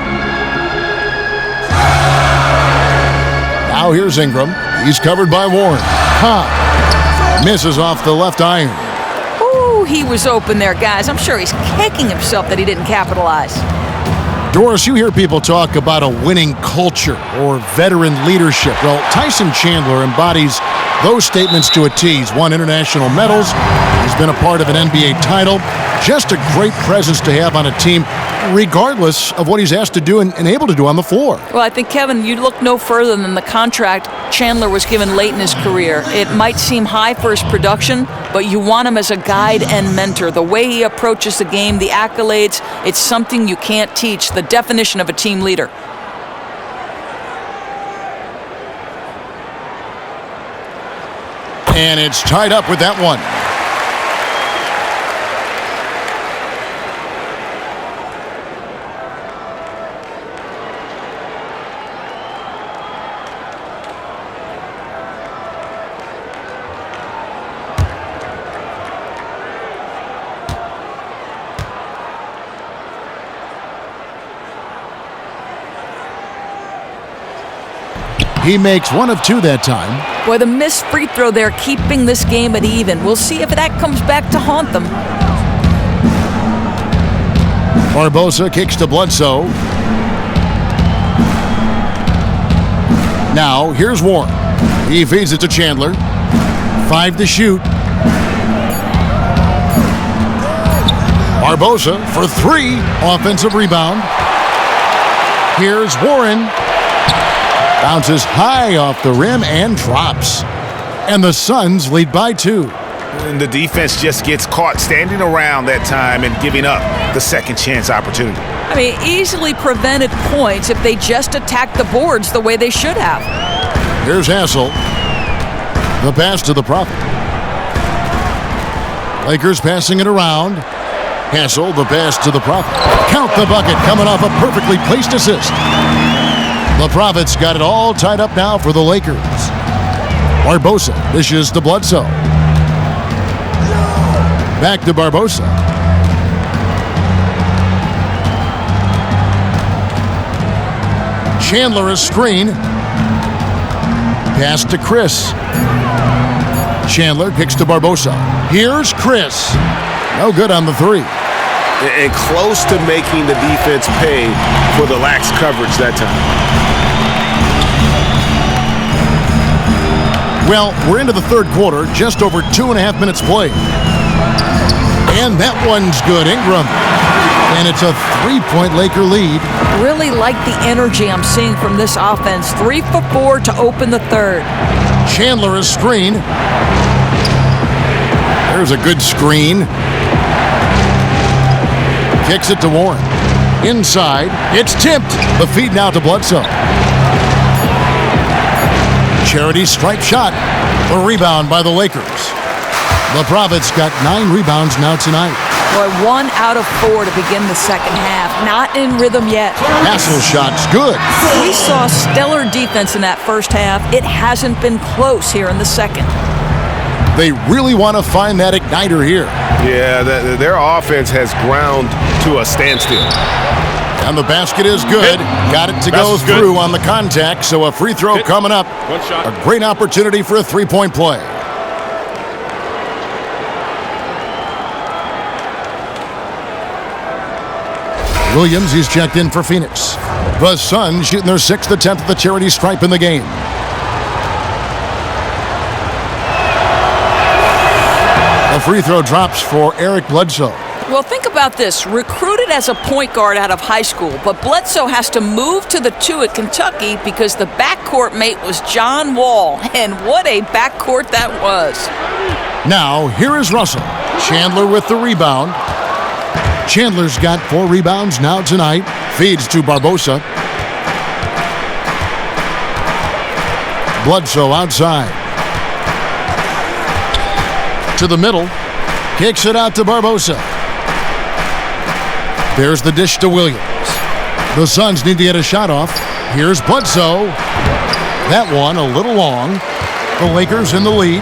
Now here's Ingram. He's covered by Warren. Misses off the left iron. Ooh, he was open there, guys. I'm sure he's kicking himself that he didn't capitalize. Doris, you hear people talk about a winning culture or veteran leadership. Well, Tyson Chandler embodies those statements to a T. He's won international medals. He's been a part of an NBA title. Just a great presence to have on a team, regardless of what he's asked to do and able to do on the floor. Well, I think, Kevin, you look no further than the contract Chandler was given late in his career. It might seem high for his production, but you want him as a guide and mentor. The way he approaches the game, the accolades, it's something you can't teach, the definition of a team leader. And it's tied up with that one. He makes 1 of 2 that time. Boy, the missed free throw there, keeping this game at even. We'll see if that comes back to haunt them. Barbosa kicks to Bledsoe. Now, here's Warren. He feeds it to Chandler. 5 to shoot. Barbosa for 3. Offensive rebound. Here's Warren. Bounces high off the rim and drops. and the Suns lead by 2. And the defense just gets caught standing around that time and giving up the second chance opportunity. I mean, easily prevented points if they just attacked the boards the way they should have. Here's Hassel. The pass to the Prophet. Lakers passing it around. Hassel, the pass to the Prophet. Count the bucket coming off a perfectly placed assist. The Prophet's got it all tied up now for the Lakers. Barbosa dishes to Bledsoe. Back to Barbosa. Chandler a screen. Pass to Chris. Chandler kicks to Barbosa. Here's Chris. No good on the 3. And close to making the defense pay for the lax coverage that time. Well, we're into the third quarter, just over 2.5 minutes played. And that one's good, Ingram. And it's a 3-point Laker lead. Really like the energy I'm seeing from this offense. 3 for 4 to open the third. Chandler a screen. There's a good screen. Kicks it to Warren. Inside, it's tipped. The feed now to Bledsoe. Charity stripe shot. The rebound by the Lakers. The Prophets got 9 rebounds now tonight. Boy, 1 out of 4 to begin the second half. Not in rhythm yet. Hassel shot's good. We saw stellar defense in that first half. It hasn't been close here in the second. They really want to find that igniter here. Yeah, their offense has ground to a standstill. And the basket is good. Got it to go through on the contact, so a free throw coming up. One shot. A great opportunity for a 3-point play. Williams, he's checked in for Phoenix. The Suns shooting their 6th attempt at the charity stripe in the game. A free throw drops for Eric Bledsoe. Well, think about this. Recruited as a point guard out of high school, but Bledsoe has to move to the 2 at Kentucky because the backcourt mate was John Wall. And what a backcourt that was. Now, here is Russell. Chandler with the rebound. Chandler's got 4 rebounds now tonight. Feeds to Barbosa. Bledsoe outside. To the middle. Kicks it out to Barbosa. There's the dish to Williams. The Suns need to get a shot off. Here's Bledsoe. That one a little long. The Lakers in the lead.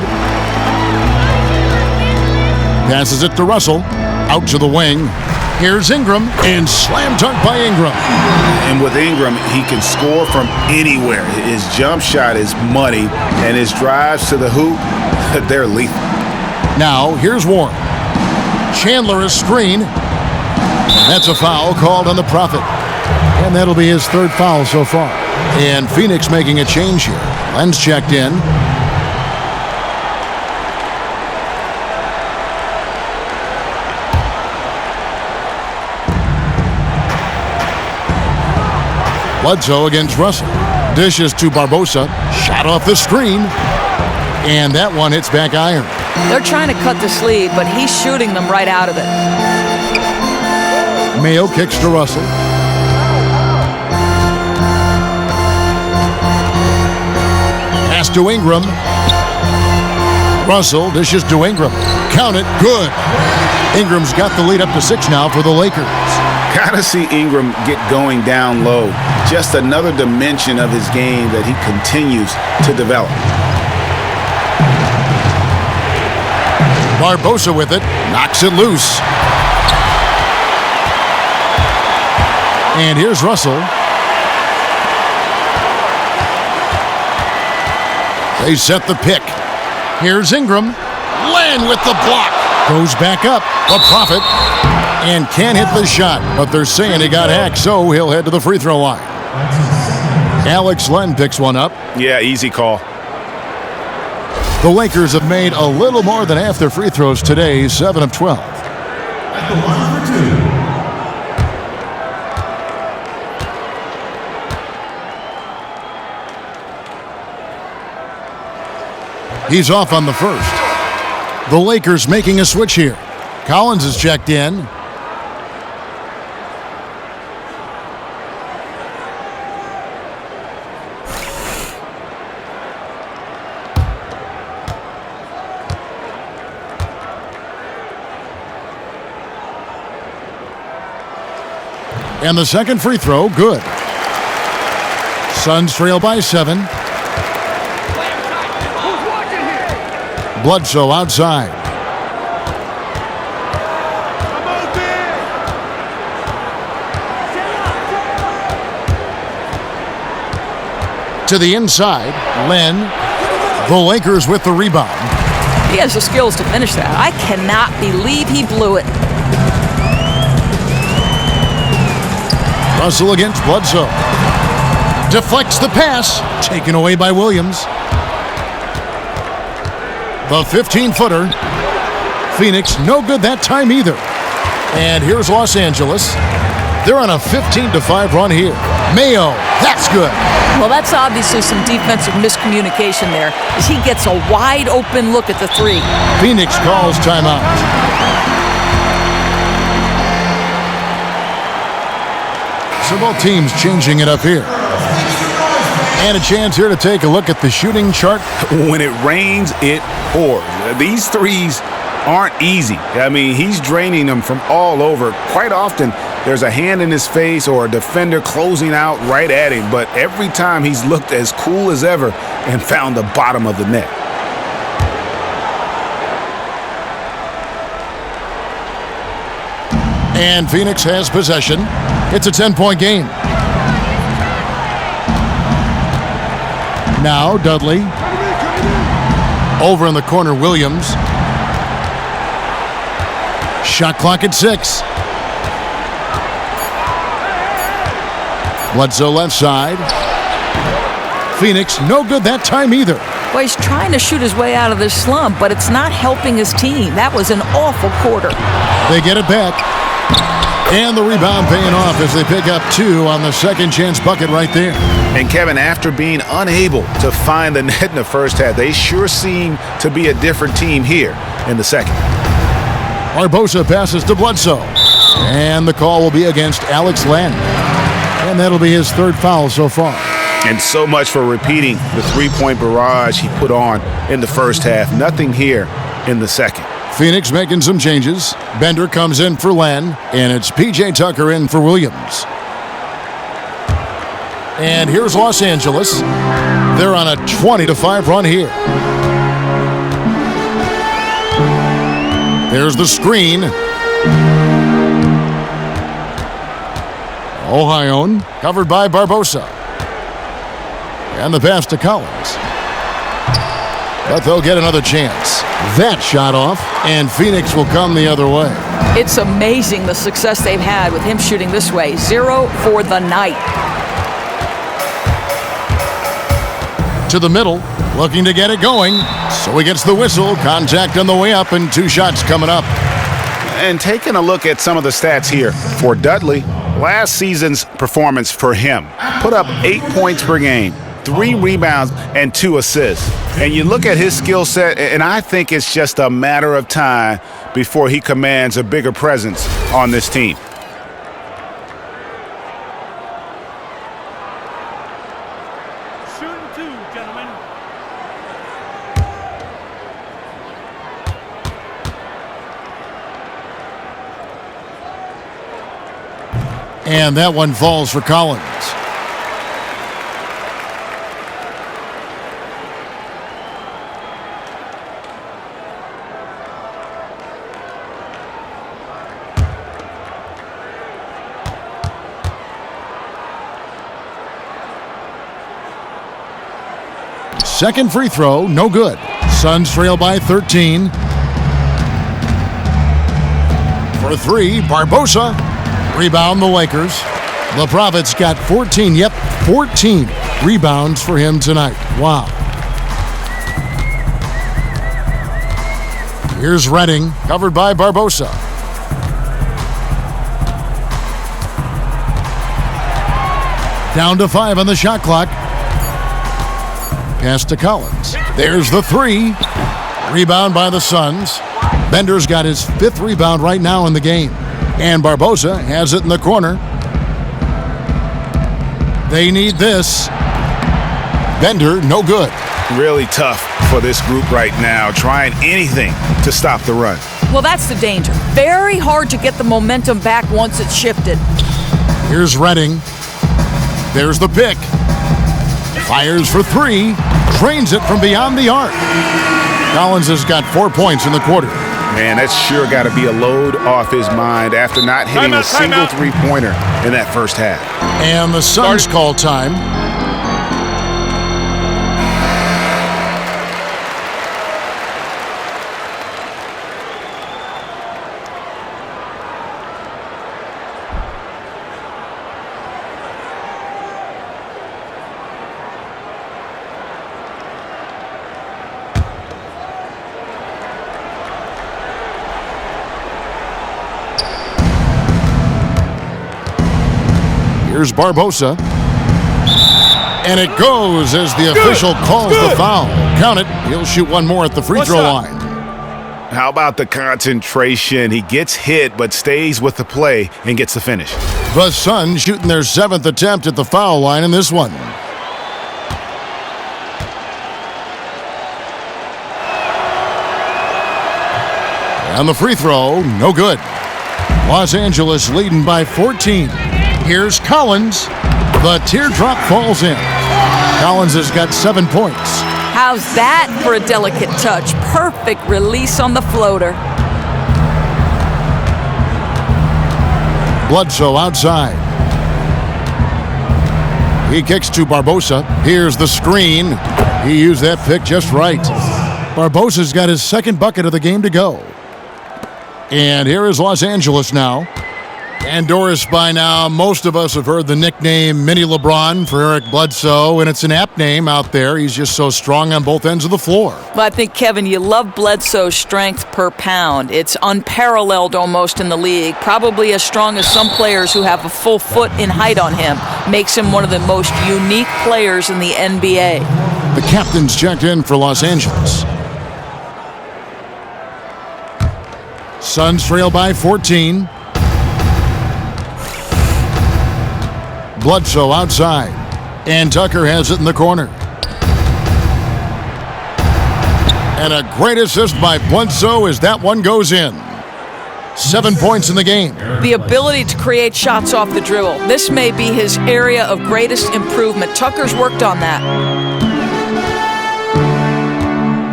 Passes it to Russell. Out to the wing. Here's Ingram. And slam dunk by Ingram. And with Ingram, he can score from anywhere. His jump shot is money, and his drives to the hoop, they're lethal. Now, here's Warren. Chandler a screen. That's a foul called on the Prophet. And that'll be his 3rd foul so far. And Phoenix making a change here. Len's checked in. Bledsoe against Russell. Dishes to Barbosa. Shot off the screen. And that one hits back iron. They're trying to cut this lead, but he's shooting them right out of it. Mayo kicks to Russell. Pass to Ingram. Russell dishes to Ingram. Count it. Good. Ingram's got the lead up to 6 now for the Lakers. Gotta see Ingram get going down low. Just another dimension of his game that he continues to develop. Barbosa with it. Knocks it loose. And here's Russell. They set the pick. Here's Ingram. Land with the block. Goes back up. The Prophet. And can't hit the shot. But they're saying he got hacked, so he'll head to the free throw line. Alex Len picks one up. Yeah, easy call. The Lakers have made a little more than half their free throws today, 7 of 12. He's off on the first. The Lakers making a switch here. Collins is checked in. And the second free throw, good. Suns trail by 7. Bledsoe outside. To the inside, Len. The Lakers with the rebound. He has the skills to finish that. I cannot believe he blew it. Russell against Bledsoe. Deflects the pass. Taken away by Williams. The 15-footer. Phoenix, no good that time either. And here's Los Angeles. They're on a 15-5 run here. Mayo, that's good. Well, that's obviously some defensive miscommunication there, as he gets a wide open look at the three. Phoenix calls timeout. So both teams changing it up here. And a chance here to take a look at the shooting chart. When it rains, it pours. These threes aren't easy. I mean, he's draining them from all over. Quite often, there's a hand in his face or a defender closing out right at him. But every time he's looked as cool as ever and found the bottom of the net. And Phoenix has possession. It's a 10-point game. Now Dudley. Over in the corner, Williams. Shot clock at 6. Bledsoe left side. Phoenix, no good that time either. Well, he's trying to shoot his way out of this slump, but it's not helping his team. That was an awful quarter. They get it back. And the rebound paying off as they pick up 2 on the second chance bucket right there. And Kevin, after being unable to find the net in the first half, they sure seem to be a different team here in the second. Barbosa passes to Bledsoe. And the call will be against Alex Len. And that'll be his 3rd foul so far. And so much for repeating the three-point barrage he put on in the first half. Nothing here in the second. Phoenix making some changes. Bender comes in for Len, and it's P.J. Tucker in for Williams. And here's Los Angeles. They're on a 20-5 run here. There's the screen. Ohion, covered by Barbosa. And the pass to Collins. But they'll get another chance. That shot off, and Phoenix will come the other way. It's amazing the success they've had with him shooting this way. 0 for the night. To the middle, looking to get it going. So he gets the whistle. Contact on the way up, and 2 shots coming up. And taking a look at some of the stats here for Dudley, last season's performance for him. Put up 8 points per game. 3 rebounds and 2 assists. And you look at his skill set, and I think it's just a matter of time before he commands a bigger presence on this team. Shooting 2, gentlemen. And that one falls for Collins. Second free throw, no good. Suns trail by 13. For 3, Barbosa. Rebound the Lakers. The Prophets got 14. Yep, 14 rebounds for him tonight. Wow. Here's Redding, covered by Barbosa. Down to 5 on the shot clock. Pass to Collins. There's the three. Rebound by the Suns. Bender's got his 5th rebound right now in the game. And Barbosa has it in the corner. They need this. Bender, no good. Really tough for this group right now, trying anything to stop the run. Well, that's the danger. Very hard to get the momentum back once it's shifted. Here's Redding. There's the pick. Fires for 3. Drains it from beyond the arc. Collins has got 4 points in the quarter. Man, that's sure got to be a load off his mind after not hitting a single three-pointer in that first half. And the Suns call time. Here's Barbosa. And it goes as the official calls the foul. Count it. He'll shoot one more at the free throw line. How about the concentration? He gets hit but stays with the play and gets the finish. The Suns shooting their 7th attempt at the foul line in this one. And the free throw, no good. Los Angeles leading by 14. Here's Collins. The teardrop falls in. Collins has got 7 points. How's that for a delicate touch? Perfect release on the floater. Bledsoe outside. He kicks to Barbosa. Here's the screen. He used that pick just right. Barbosa's got his 2nd bucket of the game to go. And here is Los Angeles now. And Doris, by now, most of us have heard the nickname Mini LeBron for Eric Bledsoe, and it's an apt name out there. He's just so strong on both ends of the floor. Well, I think, Kevin, you love Bledsoe's strength per pound. It's unparalleled almost in the league. Probably as strong as some players who have a full foot in height on him. Makes him one of the most unique players in the NBA. The captain's checked in for Los Angeles. Suns trail by 14. Bledsoe outside. And Tucker has it in the corner. And a great assist by Bledsoe as that one goes in. 7 points in the game. The ability to create shots off the dribble. This may be his area of greatest improvement. Tucker's worked on that.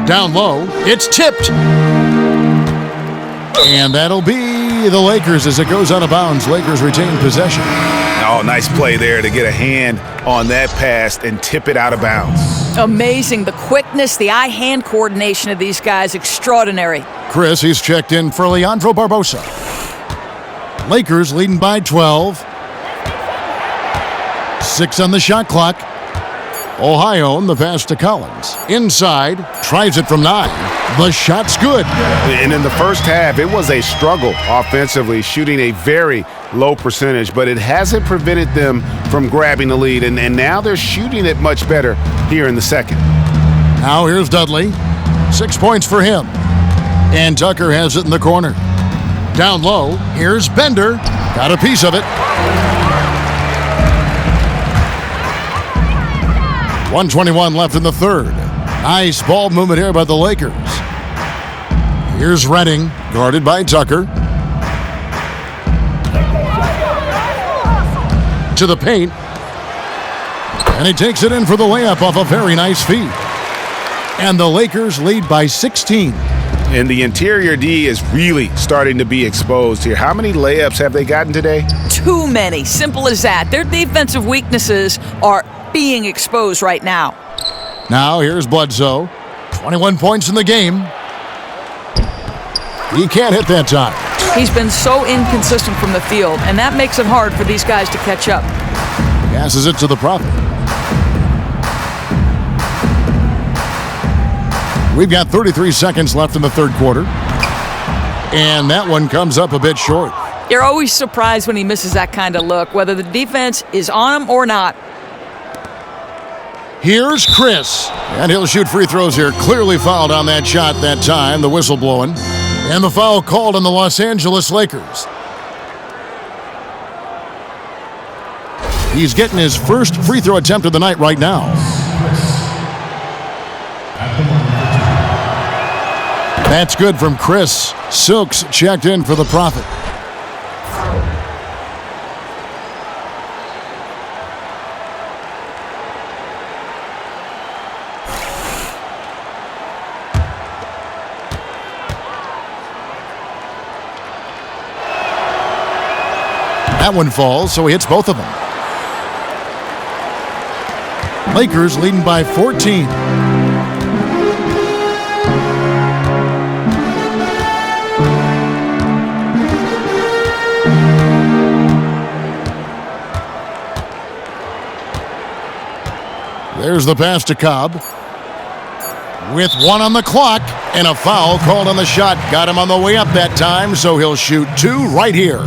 Down low. It's tipped. And that'll be the Lakers as it goes out of bounds. Lakers retain possession. Oh, nice play there to get a hand on that pass and tip it out of bounds. Amazing. The quickness, the eye-hand coordination of these guys, extraordinary. Chris, he's checked in for Leandro Barbosa. Lakers leading by 12. 6 on the shot clock. Ohio on the pass to Collins. Inside, tries it from 9. The shot's good. And in the first half, it was a struggle offensively, shooting a very low percentage, but it hasn't prevented them from grabbing the lead, and now they're shooting it much better here in the second. Now here's Dudley. 6 points for him. And Tucker has it in the corner. Down low, here's Bender. Got a piece of it. 1:21 left in the third. Nice ball movement here by the Lakers. Here's Redding, guarded by Tucker. To the paint. And he takes it in for the layup off a very nice feed. And the Lakers lead by 16. And the interior D is really starting to be exposed here. How many layups have they gotten today? Too many. Simple as that. Their defensive weaknesses are being exposed right now. Now here's Bledsoe. 21 points in the game. He can't hit that time. He's been so inconsistent from the field, and that makes it hard for these guys to catch up. Passes it to the Prophet. We've got 33 seconds left in the third quarter. And that one comes up a bit short. You're always surprised when he misses that kind of look, whether the defense is on him or not. Here's Chris. And he'll shoot free throws here. Clearly fouled on that shot that time. The whistle blowing. And the foul called on the Los Angeles Lakers. He's getting his first free throw attempt of the night right now. That's good from Chris. Silks checked in for the Prophet. That one falls, so he hits both of them. Lakers leading by 14. There's the pass to Cobb. With 1 on the clock and a foul called on the shot. Got him on the way up that time, so he'll shoot 2 right here.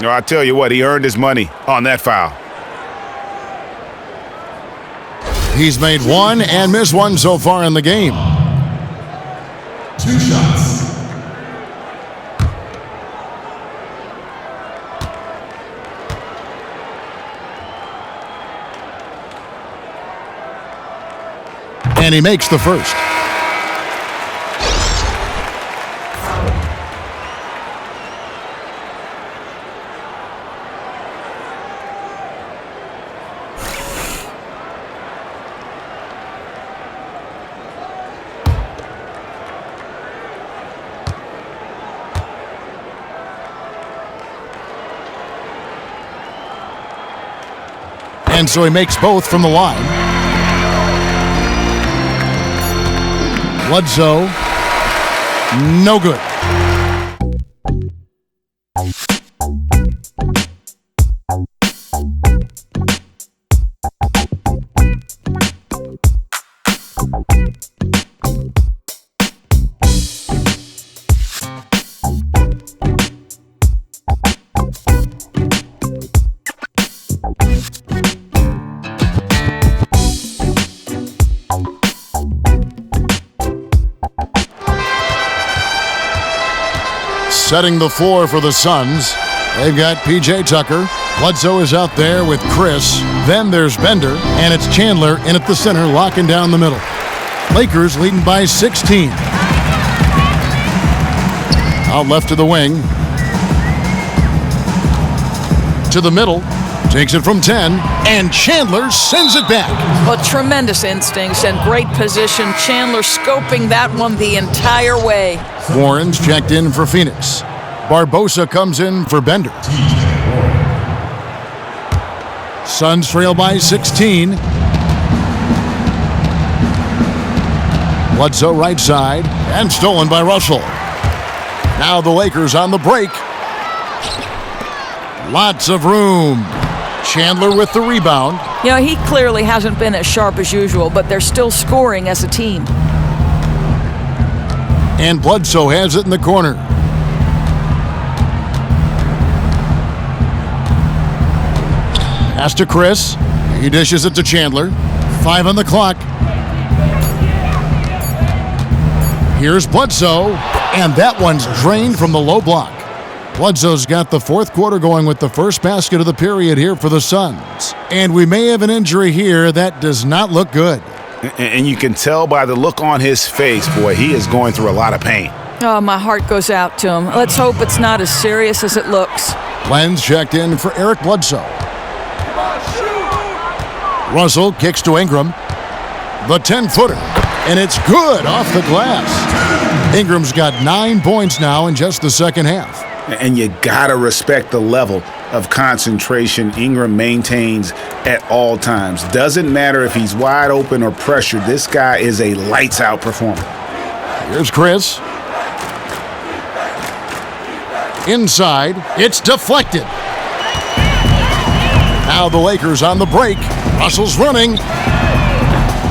No, I tell you what, he earned his money on that foul. He's made 1 and missed 1 so far in the game. 2 shots. And he makes the first. And so he makes both from the line. Bledsoe, no good. Setting the floor for the Suns. They've got P.J. Tucker. Bledsoe is out there with Chris. Then there's Bender, and it's Chandler in at the center, locking down the middle. Lakers leading by 16. Out left to the wing. To the middle. Takes it from 10, and Chandler sends it back. Well, tremendous instincts and great position. Chandler scoping that one the entire way. Warren's checked in for Phoenix. Barbosa comes in for Bender. Suns trail by 16. Bledsoe right side, and stolen by Russell. Now the Lakers on the break. Lots of room. Chandler with the rebound. You know, he clearly hasn't been as sharp as usual, but they're still scoring as a team. And Bledsoe has it in the corner. Pass to Chris. He dishes it to Chandler. 5 on the clock. Here's Bledsoe, and that one's drained from the low block. Bledsoe's got the fourth quarter going with the first basket of the period here for the Suns. And we may have an injury here that does not look good. And you can tell by the look on his face, boy, he is going through a lot of pain. Oh, my heart goes out to him. Let's hope it's not as serious as it looks. Lenz checked in for Eric Bledsoe. Russell kicks to Ingram. The 10-footer. And it's good off the glass. Ingram's got 9 points now in just the second half. And you gotta respect the level of concentration Ingram maintains at all times. Doesn't matter if he's wide open or pressured. This guy is a lights-out performer. Here's Chris. Inside, it's deflected. Now the Lakers on the break. Russell's running.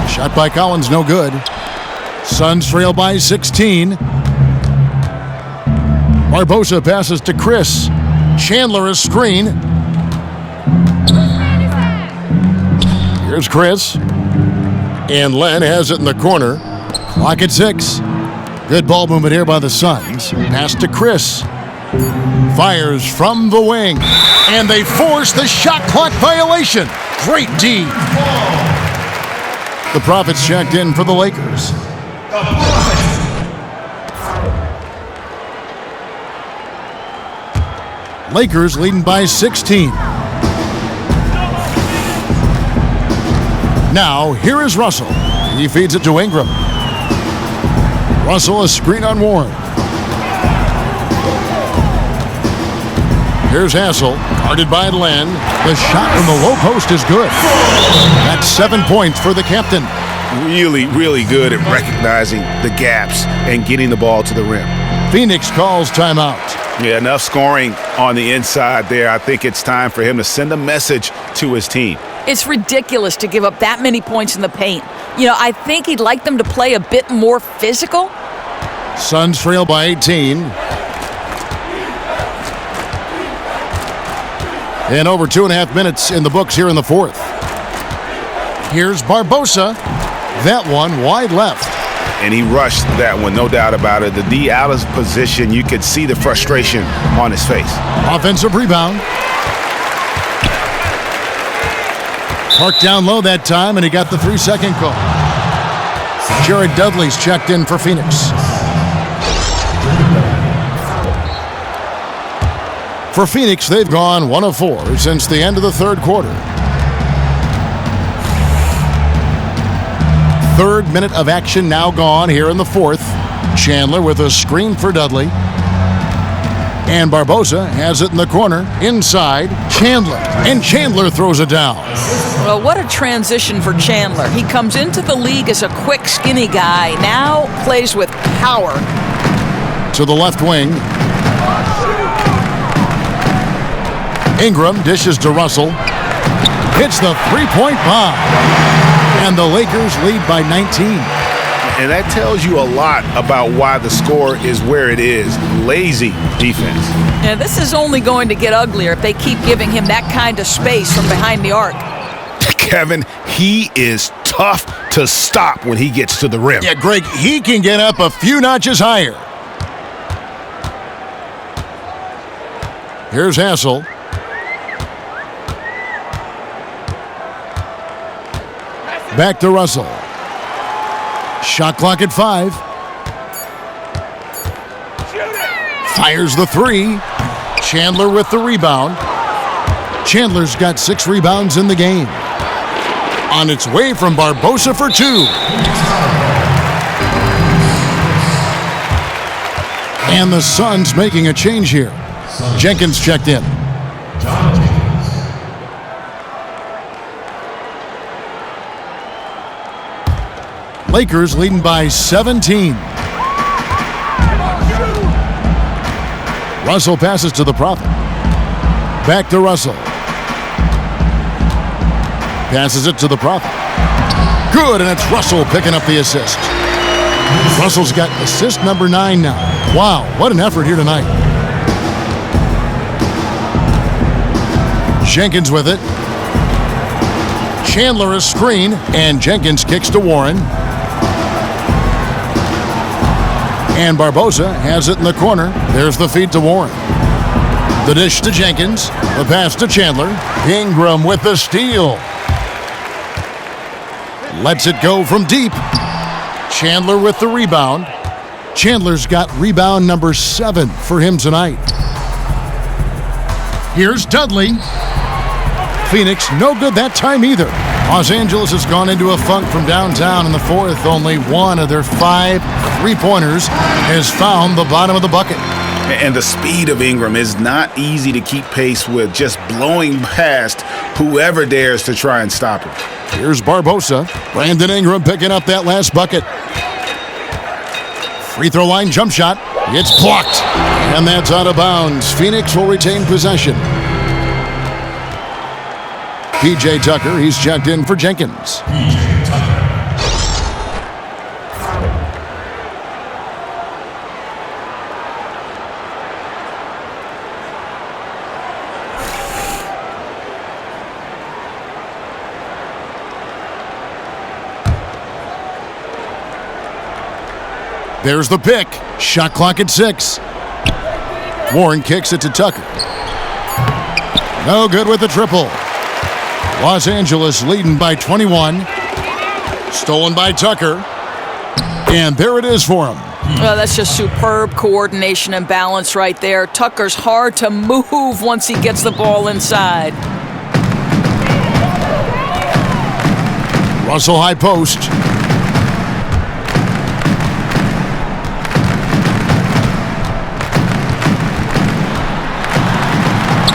Shot by Collins, no good. Suns trail by 16. Barbosa passes to Chris. Chandler a screen. Here's Chris. And Len has it in the corner. Clock at 6. Good ball movement here by the Suns. Pass to Chris. Fires from the wing. And they force the shot clock violation. Great D. The Profits checked in for the Lakers. Lakers leading by 16. Now, here is Russell. He feeds it to Ingram. Russell, a screen on Warren. Here's Hassel, guarded by Len. The shot from the low post is good. That's 7 points for the captain. Really, really good at recognizing the gaps and getting the ball to the rim. Phoenix calls timeout. Yeah, enough scoring on the inside there. I think it's time for him to send a message to his team. It's ridiculous to give up that many points in the paint. I think he'd like them to play a bit more physical. Suns trail by 18. And over 2.5 minutes in the books here in the fourth. Here's Barbosa. That one wide left. And he rushed that one, no doubt about it. The D out of position, you could see the frustration on his face. Offensive rebound. Parked down low that time, and he got the 3-second call. Jared Dudley's checked in for Phoenix. For Phoenix, they've gone 1 of 4 since the end of the third quarter. Third minute of action now gone here in the fourth. Chandler with a screen for Dudley. And Barbosa has it in the corner. Inside, Chandler. And Chandler throws it down. Well, what a transition for Chandler. He comes into the league as a quick, skinny guy. Now plays with power. To the left wing. Ingram dishes to Russell. Hits the three-point bomb. And the Lakers lead by 19. And that tells you a lot about why the score is where it is. Lazy defense. Yeah, this is only going to get uglier if they keep giving him that kind of space from behind the arc. Kevin, he is tough to stop when he gets to the rim. Yeah, Greg, he can get up a few notches higher. Here's Hassel. Back to Russell. Shot clock at 5. Fires the 3. Chandler with the rebound. Chandler's got 6 rebounds in the game. On its way from Barbosa for 2. And the Suns making a change here. Jenkins checked in. Lakers leading by 17. Russell passes to the Prophet. Back to Russell. Passes it to the Prophet. Good, and it's Russell picking up the assist. Russell's got assist number 9 now. Wow, what an effort here tonight. Jenkins with it. Chandler a screen, and Jenkins kicks to Warren. And Barbosa has it in the corner. There's the feed to Warren. The dish to Jenkins. The pass to Chandler. Ingram with the steal. Lets it go from deep. Chandler with the rebound. Chandler's got rebound number 7 for him tonight. Here's Dudley. Phoenix, no good that time either. Los Angeles has gone into a funk from downtown in the fourth. Only one of their 5 3-pointers has found the bottom of the bucket. And the speed of Ingram is not easy to keep pace with, just blowing past whoever dares to try and stop him. Here's Barbosa. Brandon Ingram picking up that last bucket. Free throw line jump shot. It's blocked. And that's out of bounds. Phoenix will retain possession. P.J. Tucker, he's checked in for Jenkins. P.J. Tucker. There's the pick. Shot clock at 6. Warren kicks it to Tucker. No good with the triple. Los Angeles leading by 21. Stolen by Tucker. And there it is for him. Well, that's just superb coordination and balance right there. Tucker's hard to move once he gets the ball inside. Russell high post.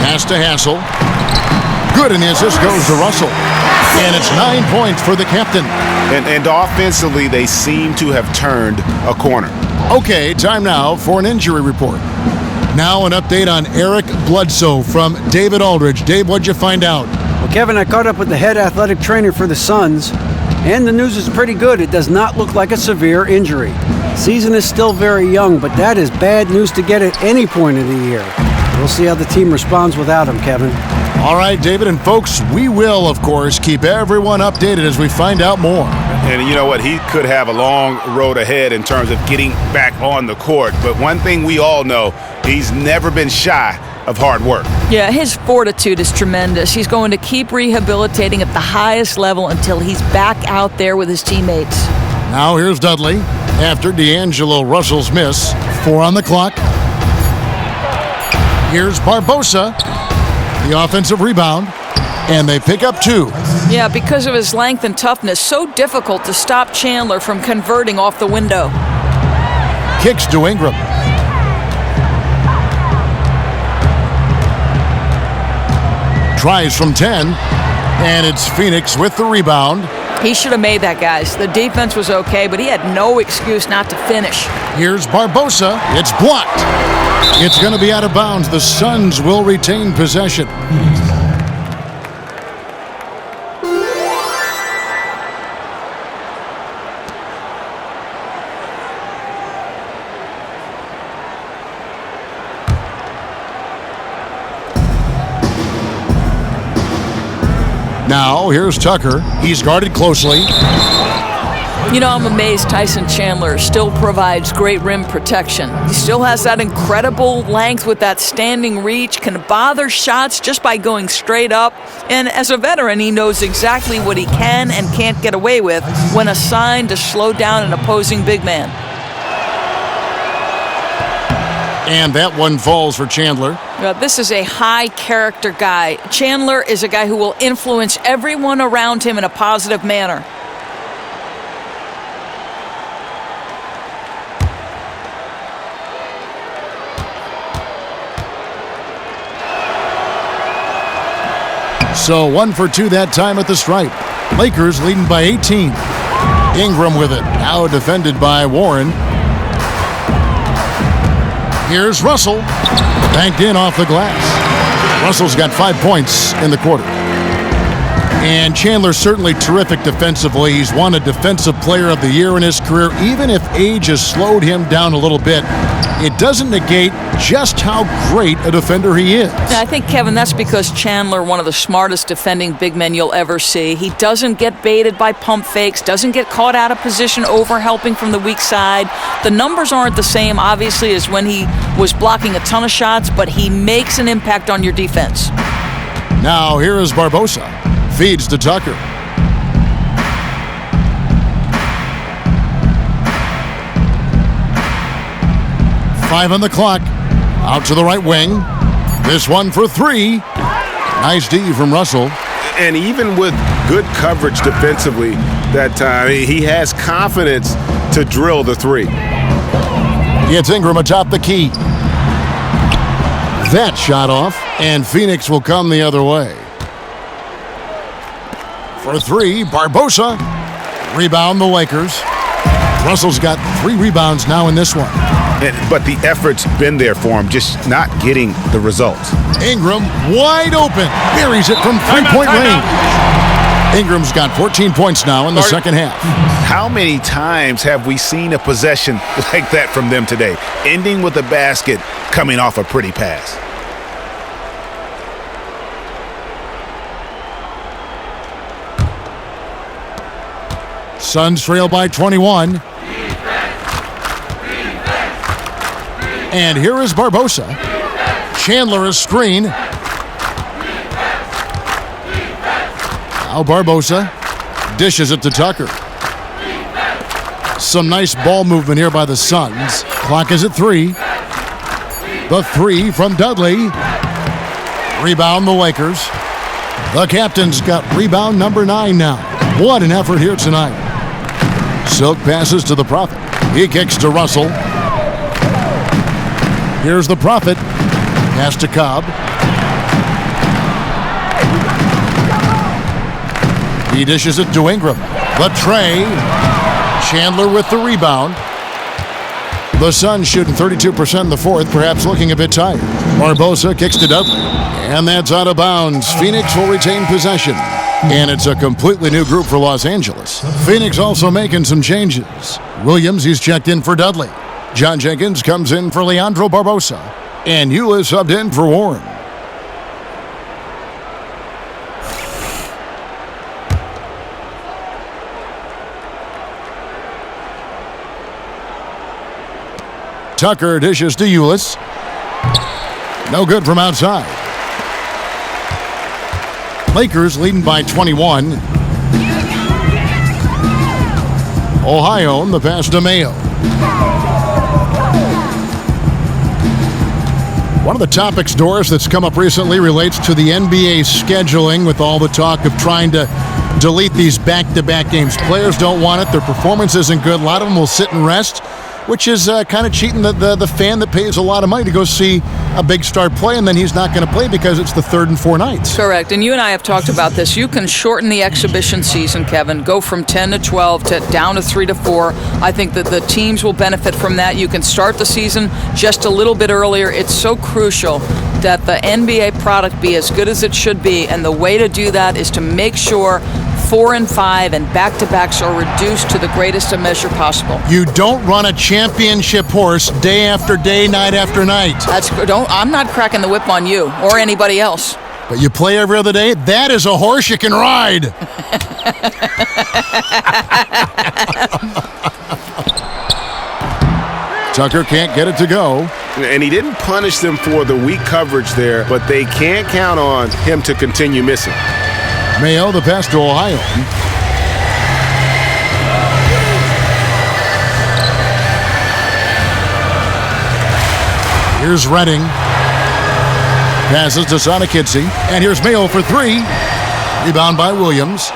Pass to Hassel. Good, and the assist goes to Russell. And it's 9 points for the captain. And offensively, they seem to have turned a corner. Okay, time now for an injury report. Now an update on Eric Bledsoe from David Aldridge. Dave, what'd you find out? Well, Kevin, I caught up with the head athletic trainer for the Suns, and the news is pretty good. It does not look like a severe injury. Season is still very young, but that is bad news to get at any point of the year. We'll see how the team responds without him, Kevin. All right, David, and folks, we will, of course, keep everyone updated as we find out more. And you know what? He could have a long road ahead in terms of getting back on the court. But one thing we all know, he's never been shy of hard work. Yeah, his fortitude is tremendous. He's going to keep rehabilitating at the highest level until he's back out there with his teammates. Now here's Dudley after D'Angelo Russell's miss. 4 on the clock. Here's Barbosa, the offensive rebound, and they pick up 2. Yeah, because of his length and toughness, so difficult to stop Chandler from converting off the window. Kicks to Ingram. Tries from 10, and it's Phoenix with the rebound. He should have made that, guys. The defense was okay, but he had no excuse not to finish. Here's Barbosa. It's blocked. It's going to be out of bounds. The Suns will retain possession. Now, here's Tucker. He's guarded closely. You know, I'm amazed Tyson Chandler still provides great rim protection. He still has that incredible length with that standing reach, can bother shots just by going straight up. And as a veteran, he knows exactly what he can and can't get away with when assigned to slow down an opposing big man. And that one falls for Chandler. This is a high-character guy. Chandler is a guy who will influence everyone around him in a positive manner. So 1 for 2 that time at the stripe. Lakers leading by 18. Ingram with it. Now defended by Warren. Here's Russell. Banked in off the glass. Russell's got 5 points in the quarter. And Chandler's certainly terrific defensively. He's won a Defensive Player of the Year in his career. Even if age has slowed him down a little bit, it doesn't negate just how great a defender he is. I think, Kevin, that's because Chandler, one of the smartest defending big men you'll ever see. He doesn't get baited by pump fakes, doesn't get caught out of position over helping from the weak side. The numbers aren't the same, obviously, as when he was blocking a ton of shots, but he makes an impact on your defense. Now here is Barbosa. Feeds to Tucker. Five on the clock. Out to the right wing. This one for 3. Nice D from Russell. And even with good coverage defensively that time, he has confidence to drill the 3. It's Ingram atop the key. That shot off, and Phoenix will come the other way. For 3, Barbosa. Rebound the Lakers. Russell's got 3 rebounds now in this one. But the effort's been there for him, just not getting the results. Ingram wide open. Buries it from 3-point range. Ingram's got 14 points now in the second half. How many times have we seen a possession like that from them today, ending with a basket coming off a pretty pass? Suns trail by 21. And here is Barbosa. Chandler is screen. Now Barbosa dishes it to Tucker. Some nice ball movement here by the Suns. Clock is at 3. The 3 from Dudley. Rebound the Lakers. The captain's got rebound number 9 now. What an effort here tonight. Silk passes to the Prophet. He kicks to Russell. Here's the Prophet. Pass to Cobb. He dishes it to Ingram. The tray. Chandler with the rebound. The Suns shooting 32% in the fourth, perhaps looking a bit tired. Barbosa kicks to Dudley. And that's out of bounds. Phoenix will retain possession. And it's a completely new group for Los Angeles. Phoenix also making some changes. Williams, he's checked in for Dudley. John Jenkins comes in for Leandro Barbosa. And Eula subbed in for Warren. Tucker dishes to Ulis. No good from outside. Lakers leading by 21. Ohio, the pass to Mayo. One of the topics, Doris, that's come up recently relates to the NBA scheduling with all the talk of trying to delete these back-to-back games. Players don't want it. Their performance isn't good. A lot of them will sit and rest, which is kind of cheating the fan that pays a lot of money to go see a big star play, and then he's not going to play because it's the third and 4 nights. Correct, and you and I have talked about this. You can shorten the exhibition season, Kevin, go from 10 to 12 to down to 3 to 4. I think that the teams will benefit from that. You can start the season just a little bit earlier. It's so crucial that the NBA product be as good as it should be, and the way to do that is to make sure 4 and 5 and back-to-backs are reduced to the greatest measure possible. You don't run a championship horse day after day, night after night. I'm not cracking the whip on you or anybody else. But you play every other day? That is a horse you can ride. Tucker can't get it to go. And he didn't punish them for the weak coverage there, but they can't count on him to continue missing. Mayo, the pass to Ohio. Here's Redding. Passes to Sonikidze. And here's Mayo for 3. Rebound by Williams.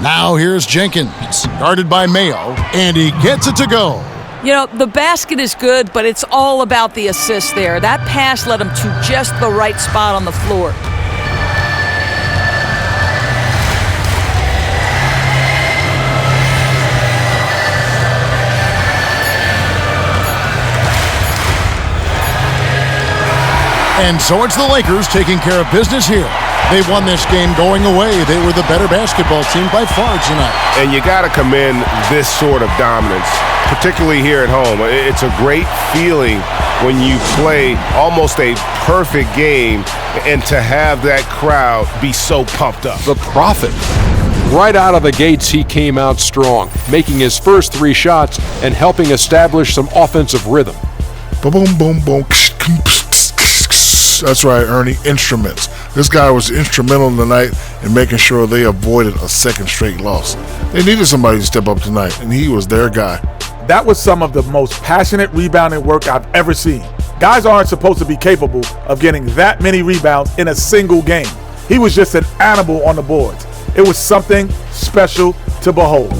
Now here's Jenkins. Guarded by Mayo. And he gets it to go. You know, the basket is good, but it's all about the assist there. That pass led him to just the right spot on the floor. And so it's the Lakers taking care of business here. They won this game going away. They were the better basketball team by far tonight. And you got to commend this sort of dominance, particularly here at home. It's a great feeling when you play almost a perfect game and to have that crowd be so pumped up. The Prophet. Right out of the gates, he came out strong, making his first 3 shots and helping establish some offensive rhythm. Boom, boom, boom, boom. That's right, Ernie. Instruments. This guy was instrumental tonight in making sure they avoided a second straight loss. They needed somebody to step up tonight, and he was their guy. That was some of the most passionate rebounding work I've ever seen. Guys aren't supposed to be capable of getting that many rebounds in a single game. He was just an animal on the boards. It was something special to behold.